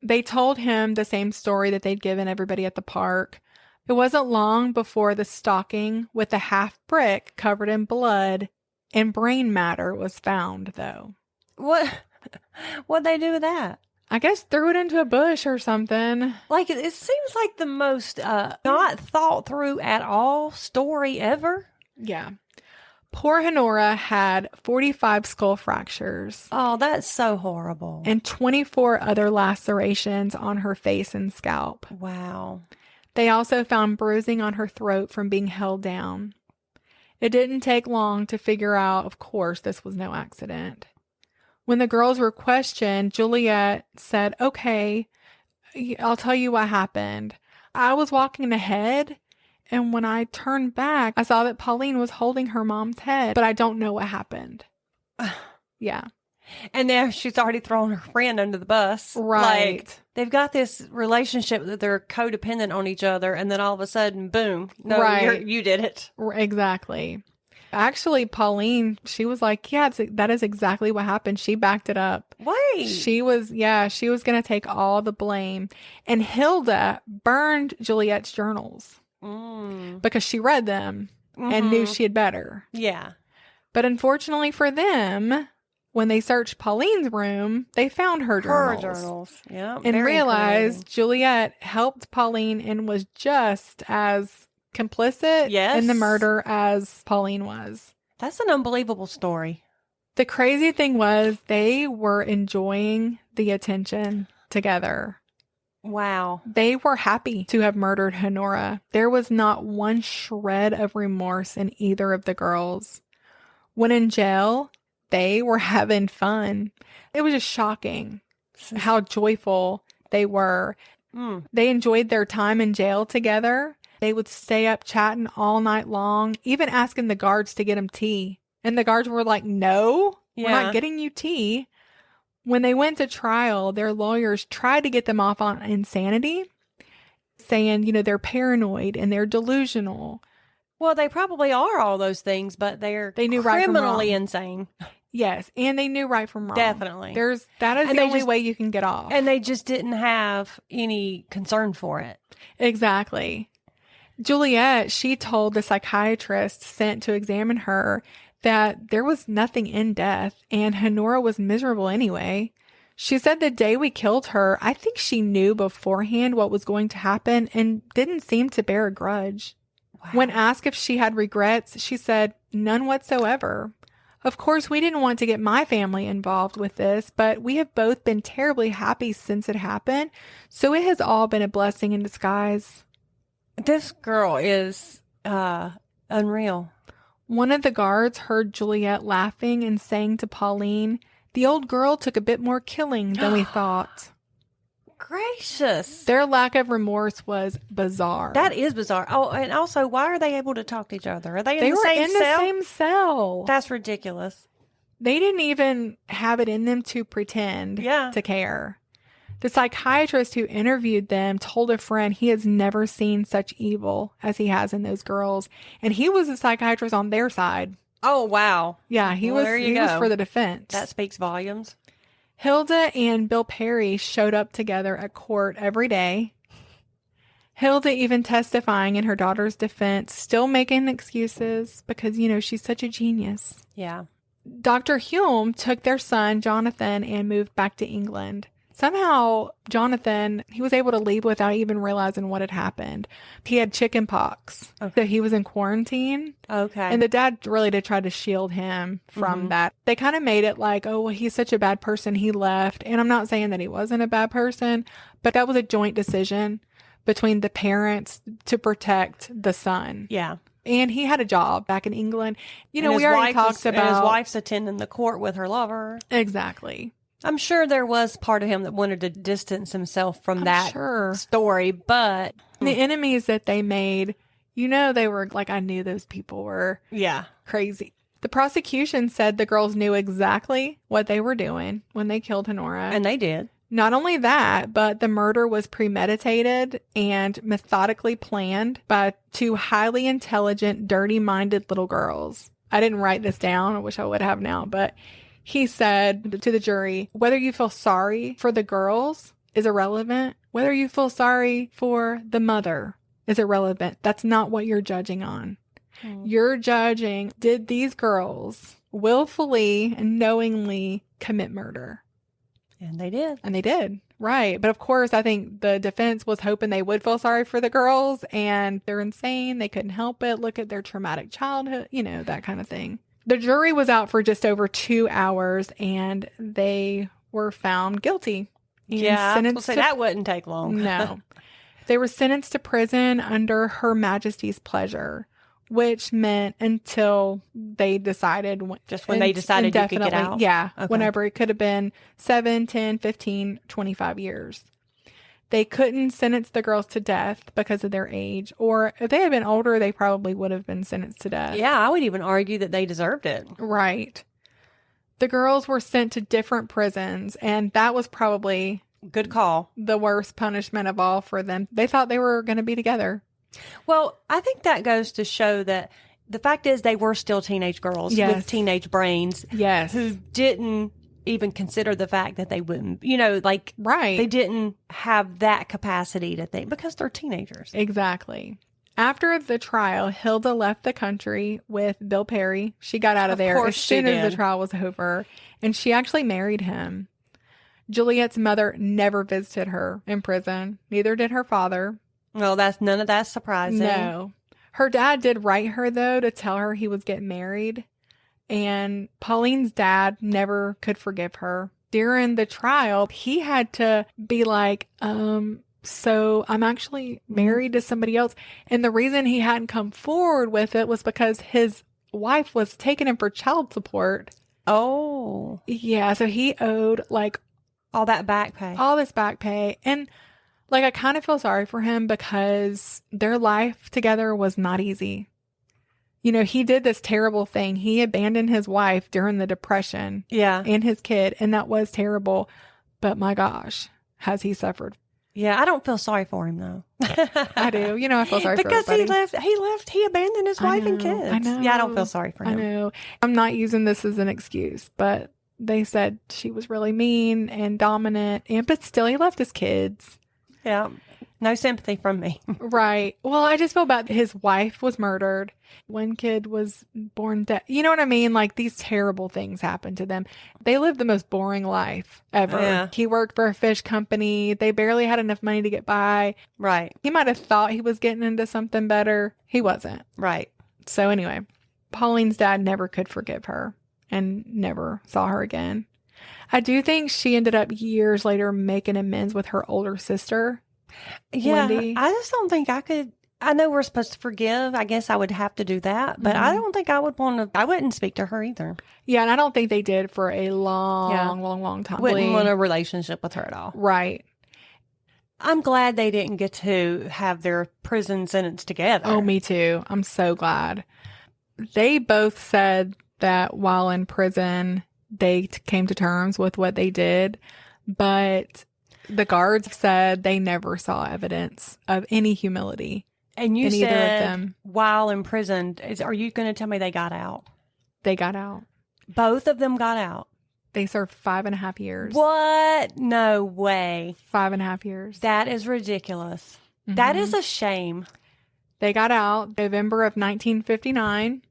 They told him the same story that they'd given everybody at the park. It wasn't long before the stocking with a half brick covered in blood and brain matter was found, though. What'd they do with that? I guess threw it into a bush or something. Like, it seems like the most not thought through at all story ever. Yeah. Poor Honorah had 45 skull fractures Oh, that's so horrible. and 24 other lacerations on her face and scalp. Wow. They also found bruising on her throat from being held down. It didn't take long to figure out, of course, this was no accident. When the girls were questioned, Juliet said, okay, I'll tell you what happened. I was walking ahead, and when I turned back, I saw that Pauline was holding her mom's head, but I don't know what happened. Yeah. And now she's already thrown her friend under the bus. Right. Like, they've got this relationship that they're codependent on each other, and then all of a sudden, boom. No, Right. you did it. Exactly. Actually, Pauline, she was like, yeah, that is exactly what happened. She backed it up. Wait. She was going to take all the blame. And Hilda burned Juliet's journals because she read them and knew she had better. Yeah. But unfortunately for them, when they searched Pauline's room, they found her journals. Her journals. Yeah. And realized Juliet helped Pauline and was just as complicit in the murder as Pauline was. That's an unbelievable story. The crazy thing was they were enjoying the attention together. Wow. They were happy to have murdered Honorah. There was not one shred of remorse in either of the girls. When in jail, they were having fun. It was just shocking how joyful they were. They enjoyed their time in jail together. They would stay up chatting all night long, even asking the guards to get them tea. And the guards were like, no, we're not getting you tea. When they went to trial, their lawyers tried to get them off on insanity, saying, they're paranoid and they're delusional. Well, they probably are all those things, but they knew criminally insane. Yes, and they knew right from wrong. Definitely. That is the only way you can get off. And they just didn't have any concern for it. Exactly. Juliet, she told the psychiatrist sent to examine her that there was nothing in death and Honorah was miserable anyway. She said the day we killed her, I think she knew beforehand what was going to happen and didn't seem to bear a grudge. Wow. When asked if she had regrets, she said, none whatsoever. Of course, we didn't want to get my family involved with this, but we have both been terribly happy since it happened, so it has all been a blessing in disguise. This girl is unreal. One of the guards heard Juliet laughing and saying to Pauline, the old girl took a bit more killing than we thought. Gracious. Their lack of remorse was bizarre. That is bizarre. Oh, and also, why are they able to talk to each other? Are they in the same cell? The same cell. That's ridiculous. They didn't even have it in them to pretend to care. The psychiatrist who interviewed them told a friend he has never seen such evil as he has in those girls. And he was a psychiatrist on their side. Oh, wow. Yeah, he was for the defense. That speaks volumes. Hilda and Bill Perry showed up together at court every day. Hilda even testifying in her daughter's defense, still making excuses because, she's such a genius. Yeah. Dr. Hulme took their son, Jonathan, and moved back to England. Somehow, Jonathan, he was able to leave without even realizing what had happened. He had chicken pox. Okay. So he was in quarantine. Okay. And the dad really did try to shield him from that. They kind of made it like, oh, well, he's such a bad person. He left. And I'm not saying that he wasn't a bad person, but that was a joint decision between the parents to protect the son. Yeah. And he had a job back in England. We And his already wife talked about... And his wife's attending the court with her lover. Exactly. I'm sure there was part of him that wanted to distance himself from that sure. story, but... The enemies that they made, they were like, I knew those people were crazy. The prosecution said the girls knew exactly what they were doing when they killed Honorah. And they did. Not only that, but the murder was premeditated and methodically planned by two highly intelligent, dirty-minded little girls. I didn't write this down. I wish I would have now, but he said to the jury, whether you feel sorry for the girls is irrelevant. Whether you feel sorry for the mother is irrelevant. That's not what you're judging on. You're judging, did these girls willfully and knowingly commit murder? And they did. And they did. Right. But of course, I think the defense was hoping they would feel sorry for the girls, and they're insane. They couldn't help it. Look at their traumatic childhood, that kind of thing. The jury was out for just over 2 hours, and they were found guilty. That wouldn't take long. No. They were sentenced to prison under Her Majesty's pleasure, which meant until they decided. Just when they decided you could get out? Yeah. Okay. Whenever. It could have been 7, 10, 15, 25 years. They couldn't sentence the girls to death because of their age. Or if they had been older, they probably would have been sentenced to death. Yeah, I would even argue that they deserved it. Right. The girls were sent to different prisons, and that was probably... Good call. The worst punishment of all for them. They thought they were going to be together. Well, I think that goes to show that the fact is they were still teenage girls with teenage brains. Yes. Who didn't even consider the fact that they wouldn't, right. They didn't have that capacity to think because they're teenagers. Exactly. After the trial, Hilda left the country with Bill Perry. She got out of there as soon as the trial was over, and she actually married him. Juliet's mother never visited her in prison. Neither did her father. Well, none of that's surprising. No. Her dad did write her, though, to tell her he was getting married. And Pauline's dad never could forgive her. During the trial, he had to be like, so I'm actually married to somebody else. And the reason he hadn't come forward with it was because his wife was taking him for child support. Oh. Yeah, so he owed all that back pay. All this back pay. And I kind of feel sorry for him because their life together was not easy. He did this terrible thing. He abandoned his wife during the Depression. Yeah. And his kid. And that was terrible. But my gosh, has he suffered? Yeah, I don't feel sorry for him, though. I do. I feel sorry because for everybody. He abandoned his wife and kids. I know. Yeah, I don't feel sorry for him. I know. I'm not using this as an excuse, but they said she was really mean and dominant, but still he left his kids. Yeah. No sympathy from me. Right. Well, I just feel bad. His wife was murdered. One kid was born dead. You know what I mean? These terrible things happened to them. They lived the most boring life ever. Yeah. He worked for a fish company. They barely had enough money to get by. Right. He might have thought he was getting into something better. He wasn't. Right. So anyway, Pauline's dad never could forgive her and never saw her again. I do think she ended up years later making amends with her older sister. Yeah, Wendy. I just don't think I could. I know we're supposed to forgive. I guess I would have to do that, but I don't think I would want to. I wouldn't speak to her either. Yeah, and I don't think they did for a long time. Wouldn't want a relationship with her at all. Right. I'm glad they didn't get to have their prison sentence together. Oh, me too. I'm so glad. They both said that while in prison, they came to terms with what they did, but the guards said they never saw evidence of any humility. And you in said, either of them. While in prison, are you going to tell me they got out? They got out. Both of them got out. They served 5.5 years. What? No way. 5.5 years. That is ridiculous. That is a shame. They got out November of 1959.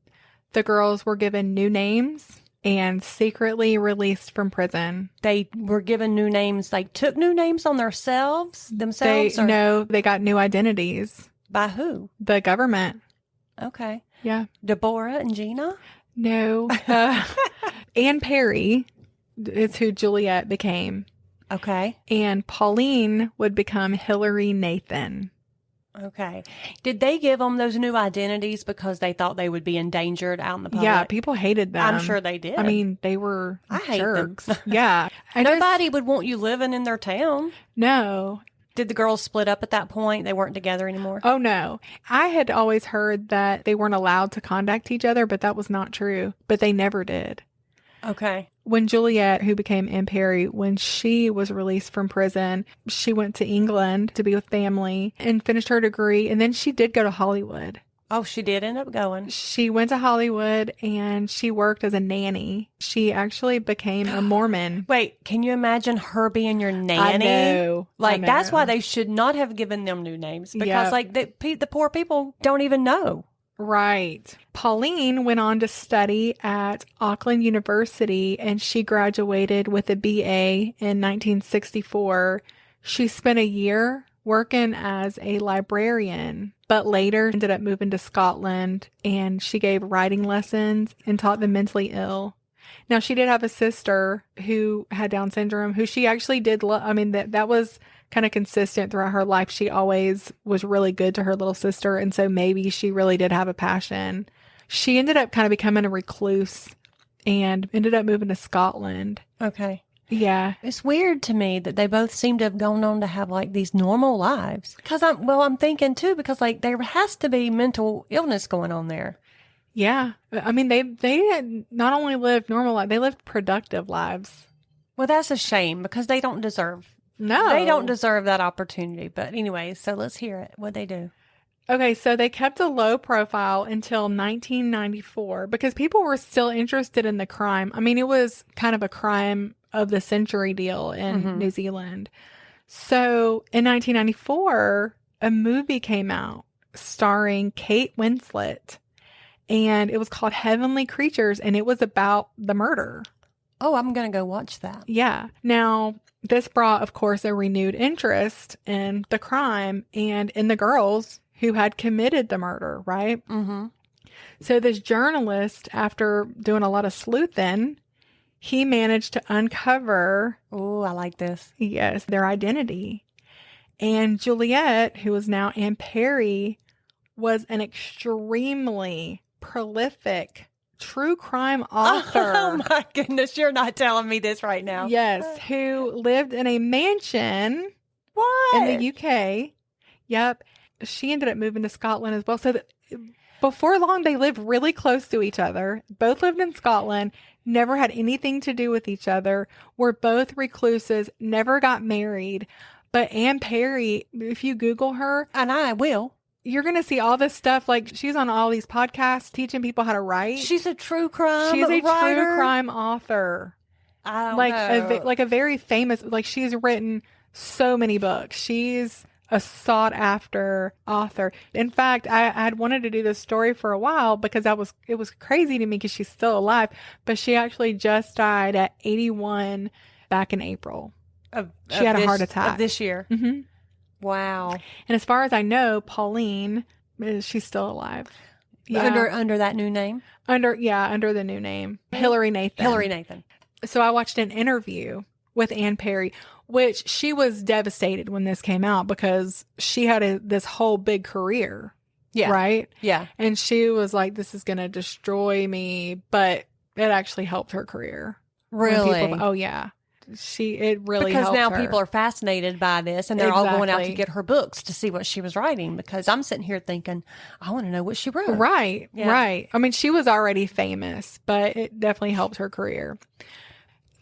The girls were given new names and secretly released from prison. They were given new names, like took new names on themselves? No, they got new identities. By who? The government. Okay. Yeah. Deborah and Gina? No. Anne Perry is who Juliet became. Okay. And Pauline would become Hillary Nathan. Okay. Did they give them those new identities because they thought they would be endangered out in the public? Yeah, people hated them. I'm sure they did. I mean, they were jerks. Yeah. Nobody would want you living in their town. No. Did the girls split up at that point? They weren't together anymore? Oh, no. I had always heard that they weren't allowed to contact each other, but that was not true. But they never did. Okay. When Juliet, who became Anne Perry, when she was released from prison, she went to England to be with family and finished her degree. And then she did go to Hollywood. Oh, she did end up going. She went to Hollywood and she worked as a nanny. She actually became a Mormon. Wait, can you imagine her being your nanny? I know. That's why they should not have given them new names. Because, the poor people don't even know. Right. Pauline went on to study at Auckland University and she graduated with a BA in 1964. She spent a year working as a librarian, but later ended up moving to Scotland and she gave writing lessons and taught the mentally ill. Now, she did have a sister who had Down syndrome, who she actually did love. I mean, that was kind of consistent throughout her life. She always was really good to her little sister. And so maybe she really did have a passion. She ended up kind of becoming a recluse and ended up moving to Scotland. Okay. Yeah. It's weird to me that they both seem to have gone on to have like these normal lives. Because I'm thinking too, because like there has to be mental illness going on there. Yeah. I mean, they had not only lived normal lives, they lived productive lives. Well, that's a shame because they don't deserve that opportunity. But anyway, so let's hear it. What'd they do? Okay, so they kept a low profile until 1994 because people were still interested in the crime. I mean, it was kind of a crime of the century deal in New Zealand. So in 1994, a movie came out starring Kate Winslet, and it was called Heavenly Creatures, and it was about the murder. Oh, I'm going to go watch that. Yeah. Now, this brought, of course, a renewed interest in the crime and in the girls who had committed the murder, right? Mm-hmm. So this journalist, after doing a lot of sleuthing, he managed to uncover... Oh, I like this. Yes, their identity. And Juliet, who is now Anne Perry, was an extremely prolific true crime author. Oh my goodness, you're not telling me this right now. Yes, who lived in a mansion in the UK. Yep. She ended up moving to Scotland as well. So before long, they lived really close to each other. Both lived in Scotland, never had anything to do with each other, were both recluses, never got married. But Anne Perry, if you Google her, and I will, you're going to see all this stuff. Like, she's on all these podcasts teaching people how to write. She's a true crime She's a writer. true crime author. I don't know. A very famous, like, she's written so many books. She's a sought after author. In fact, I had wanted to do this story for a while because it was crazy to me because she's still alive, but she actually just died at 81 back in April. She had a heart attack. Of this year. Mm-hmm. Wow. And as far as I know, Pauline, she's still alive. Yeah. Under that new name? Under the new name. Hillary Nathan. Hillary Nathan. So I watched an interview with Anne Perry, which she was devastated when this came out because she had this whole big career. Yeah. Right? Yeah. And she was like, this is going to destroy me. But it actually helped her career. Really? Oh, yeah. It really because helped now her. People are fascinated by this and they're all going out to get her books to see what she was writing because I'm sitting here thinking, I want to know what she wrote. Right. Yeah. Right. I mean, she was already famous, but it definitely helped her career.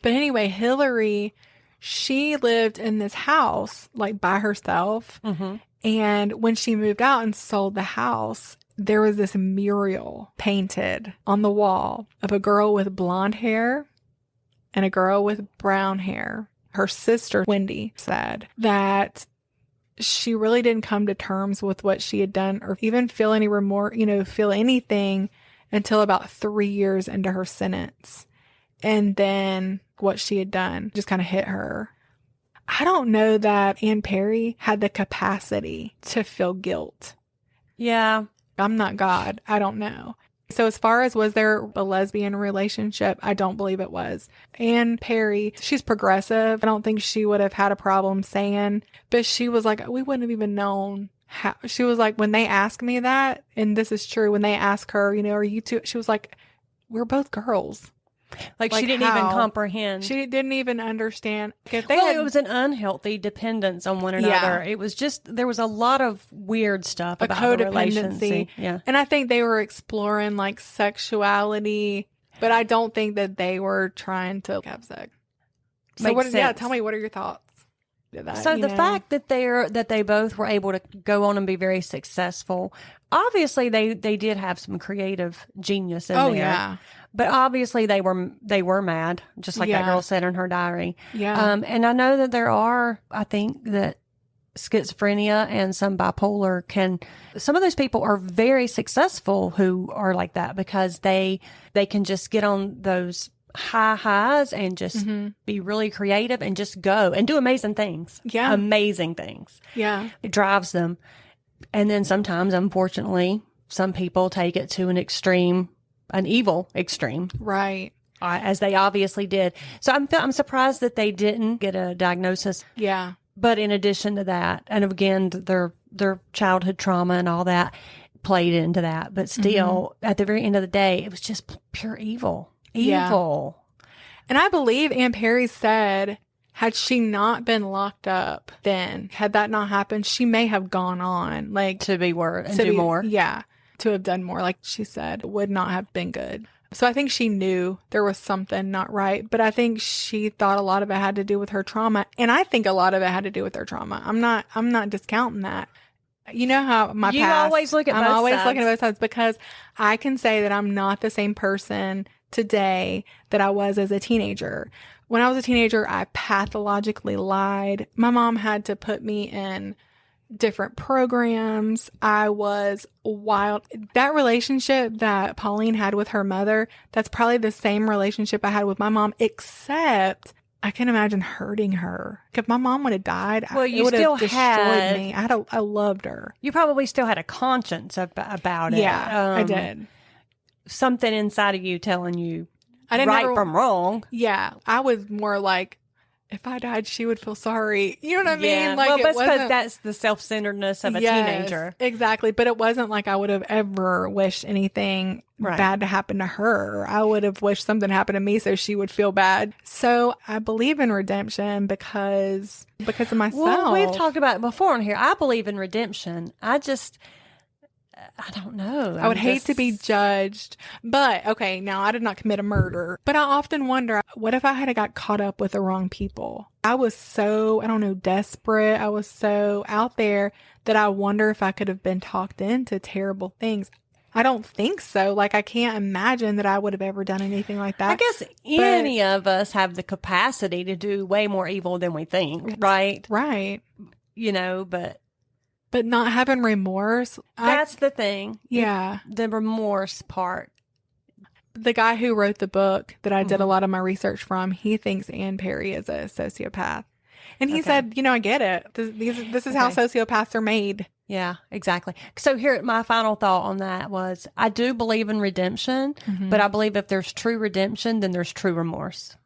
But anyway, Hillary, she lived in this house like by herself. Mm-hmm. And when she moved out and sold the house, there was this mural painted on the wall of a girl with blonde hair and a girl with brown hair. Her sister, Wendy, said that she really didn't come to terms with what she had done or even feel any remorse, feel anything until about 3 years into her sentence. And then what she had done just kind of hit her. I don't know that Anne Perry had the capacity to feel guilt. Yeah. I'm not God. I don't know. So as far as was there a lesbian relationship, I don't believe it was. Anne Perry, she's progressive. I don't think she would have had a problem saying, but she was like, we wouldn't have even known how. She was like, when they ask me that, and this is true, when they ask her, are you two? She was like, we're both girls. Like she didn't even comprehend. She didn't even understand. It was an unhealthy dependence on one another. Yeah. It was just, there was a lot of weird stuff about the relationship. Yeah. And I think they were exploring like sexuality, but I don't think that they were trying to have sex. So tell me, what are your thoughts? The fact that they both were able to go on and be very successful, obviously they did have some creative genius in there. Oh yeah. But obviously they were mad, just like that girl said in her diary. Yeah. And I know that I think that schizophrenia and some bipolar some of those people are very successful who are like that because they can just get on those highs and just be really creative and just go and do amazing things. Yeah. Amazing things. Yeah. It drives them. And then sometimes, unfortunately, some people take it to an evil extreme. Right. As they obviously did. So I'm surprised that they didn't get a diagnosis. Yeah. But in addition to that, and again, their childhood trauma and all that played into that. But still, at the very end of the day, it was just pure evil. Evil. Yeah. And I believe Anne Perry said, had she not been locked up then, had that not happened, she may have gone on to be worse and do more. Yeah. To have done more, like she said, would not have been good. So I think she knew there was something not right, but I think she thought a lot of it had to do with her trauma. And I think a lot of it had to do with their trauma. I'm not discounting that. You know how I'm always look at looking at both sides because I can say that I'm not the same person today that I was as a teenager. When I was a teenager, I pathologically lied. My mom had to put me in different programs. I was wild. That relationship that Pauline had with her mother, that's probably the same relationship I had with my mom, except I can imagine hurting her. If my mom would have died, it would have destroyed me. I loved her. You probably still had a conscience about it. Yeah, I did. Something inside of you telling you from wrong. Yeah, I was more like, if I died, she would feel sorry. You know what I mean? Like, well, that's because that's the self-centeredness of a teenager. Exactly. But it wasn't like I would have ever wished anything bad to happen to her. I would have wished something happened to me so she would feel bad. So I believe in redemption because of myself. Well, we've talked about it before on here. I believe in redemption. I don't know. I would hate to be judged. But, okay, now I did not commit a murder. But I often wonder, what if I had got caught up with the wrong people? I was so, desperate. I was so out there that I wonder if I could have been talked into terrible things. I don't think so. Like, I can't imagine that I would have ever done anything like that. I guess any of us have the capacity to do way more evil than we think, right? Right. But not having remorse. That's the thing. Yeah. The remorse part. The guy who wrote the book that I did a lot of my research from, he thinks Anne Perry is a sociopath. And he said, I get it. This is how sociopaths are made. Yeah, exactly. So here, my final thought on that was, I do believe in redemption, but I believe if there's true redemption, then there's true remorse.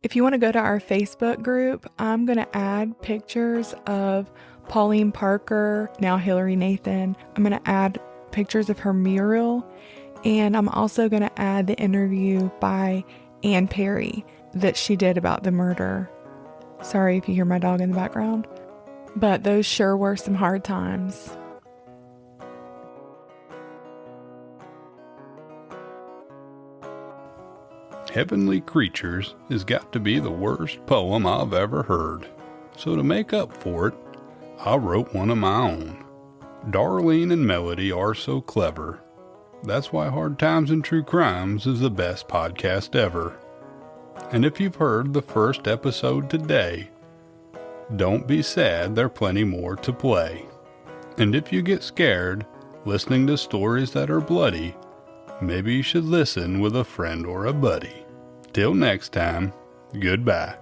If you want to go to our Facebook group, I'm going to add pictures of Pauline Parker, now Hillary Nathan. I'm going to add pictures of her mural, and I'm also going to add the interview by Anne Perry that she did about the murder. Sorry if you hear my dog in the background, but those sure were some hard times. Heavenly Creatures has got to be the worst poem I've ever heard. So to make up for it, I wrote one of my own. Darlene and Melody are so clever. That's why Hard Times and True Crimes is the best podcast ever. And if you've heard the first episode today, don't be sad, there are plenty more to play. And if you get scared listening to stories that are bloody, maybe you should listen with a friend or a buddy. Till next time, goodbye.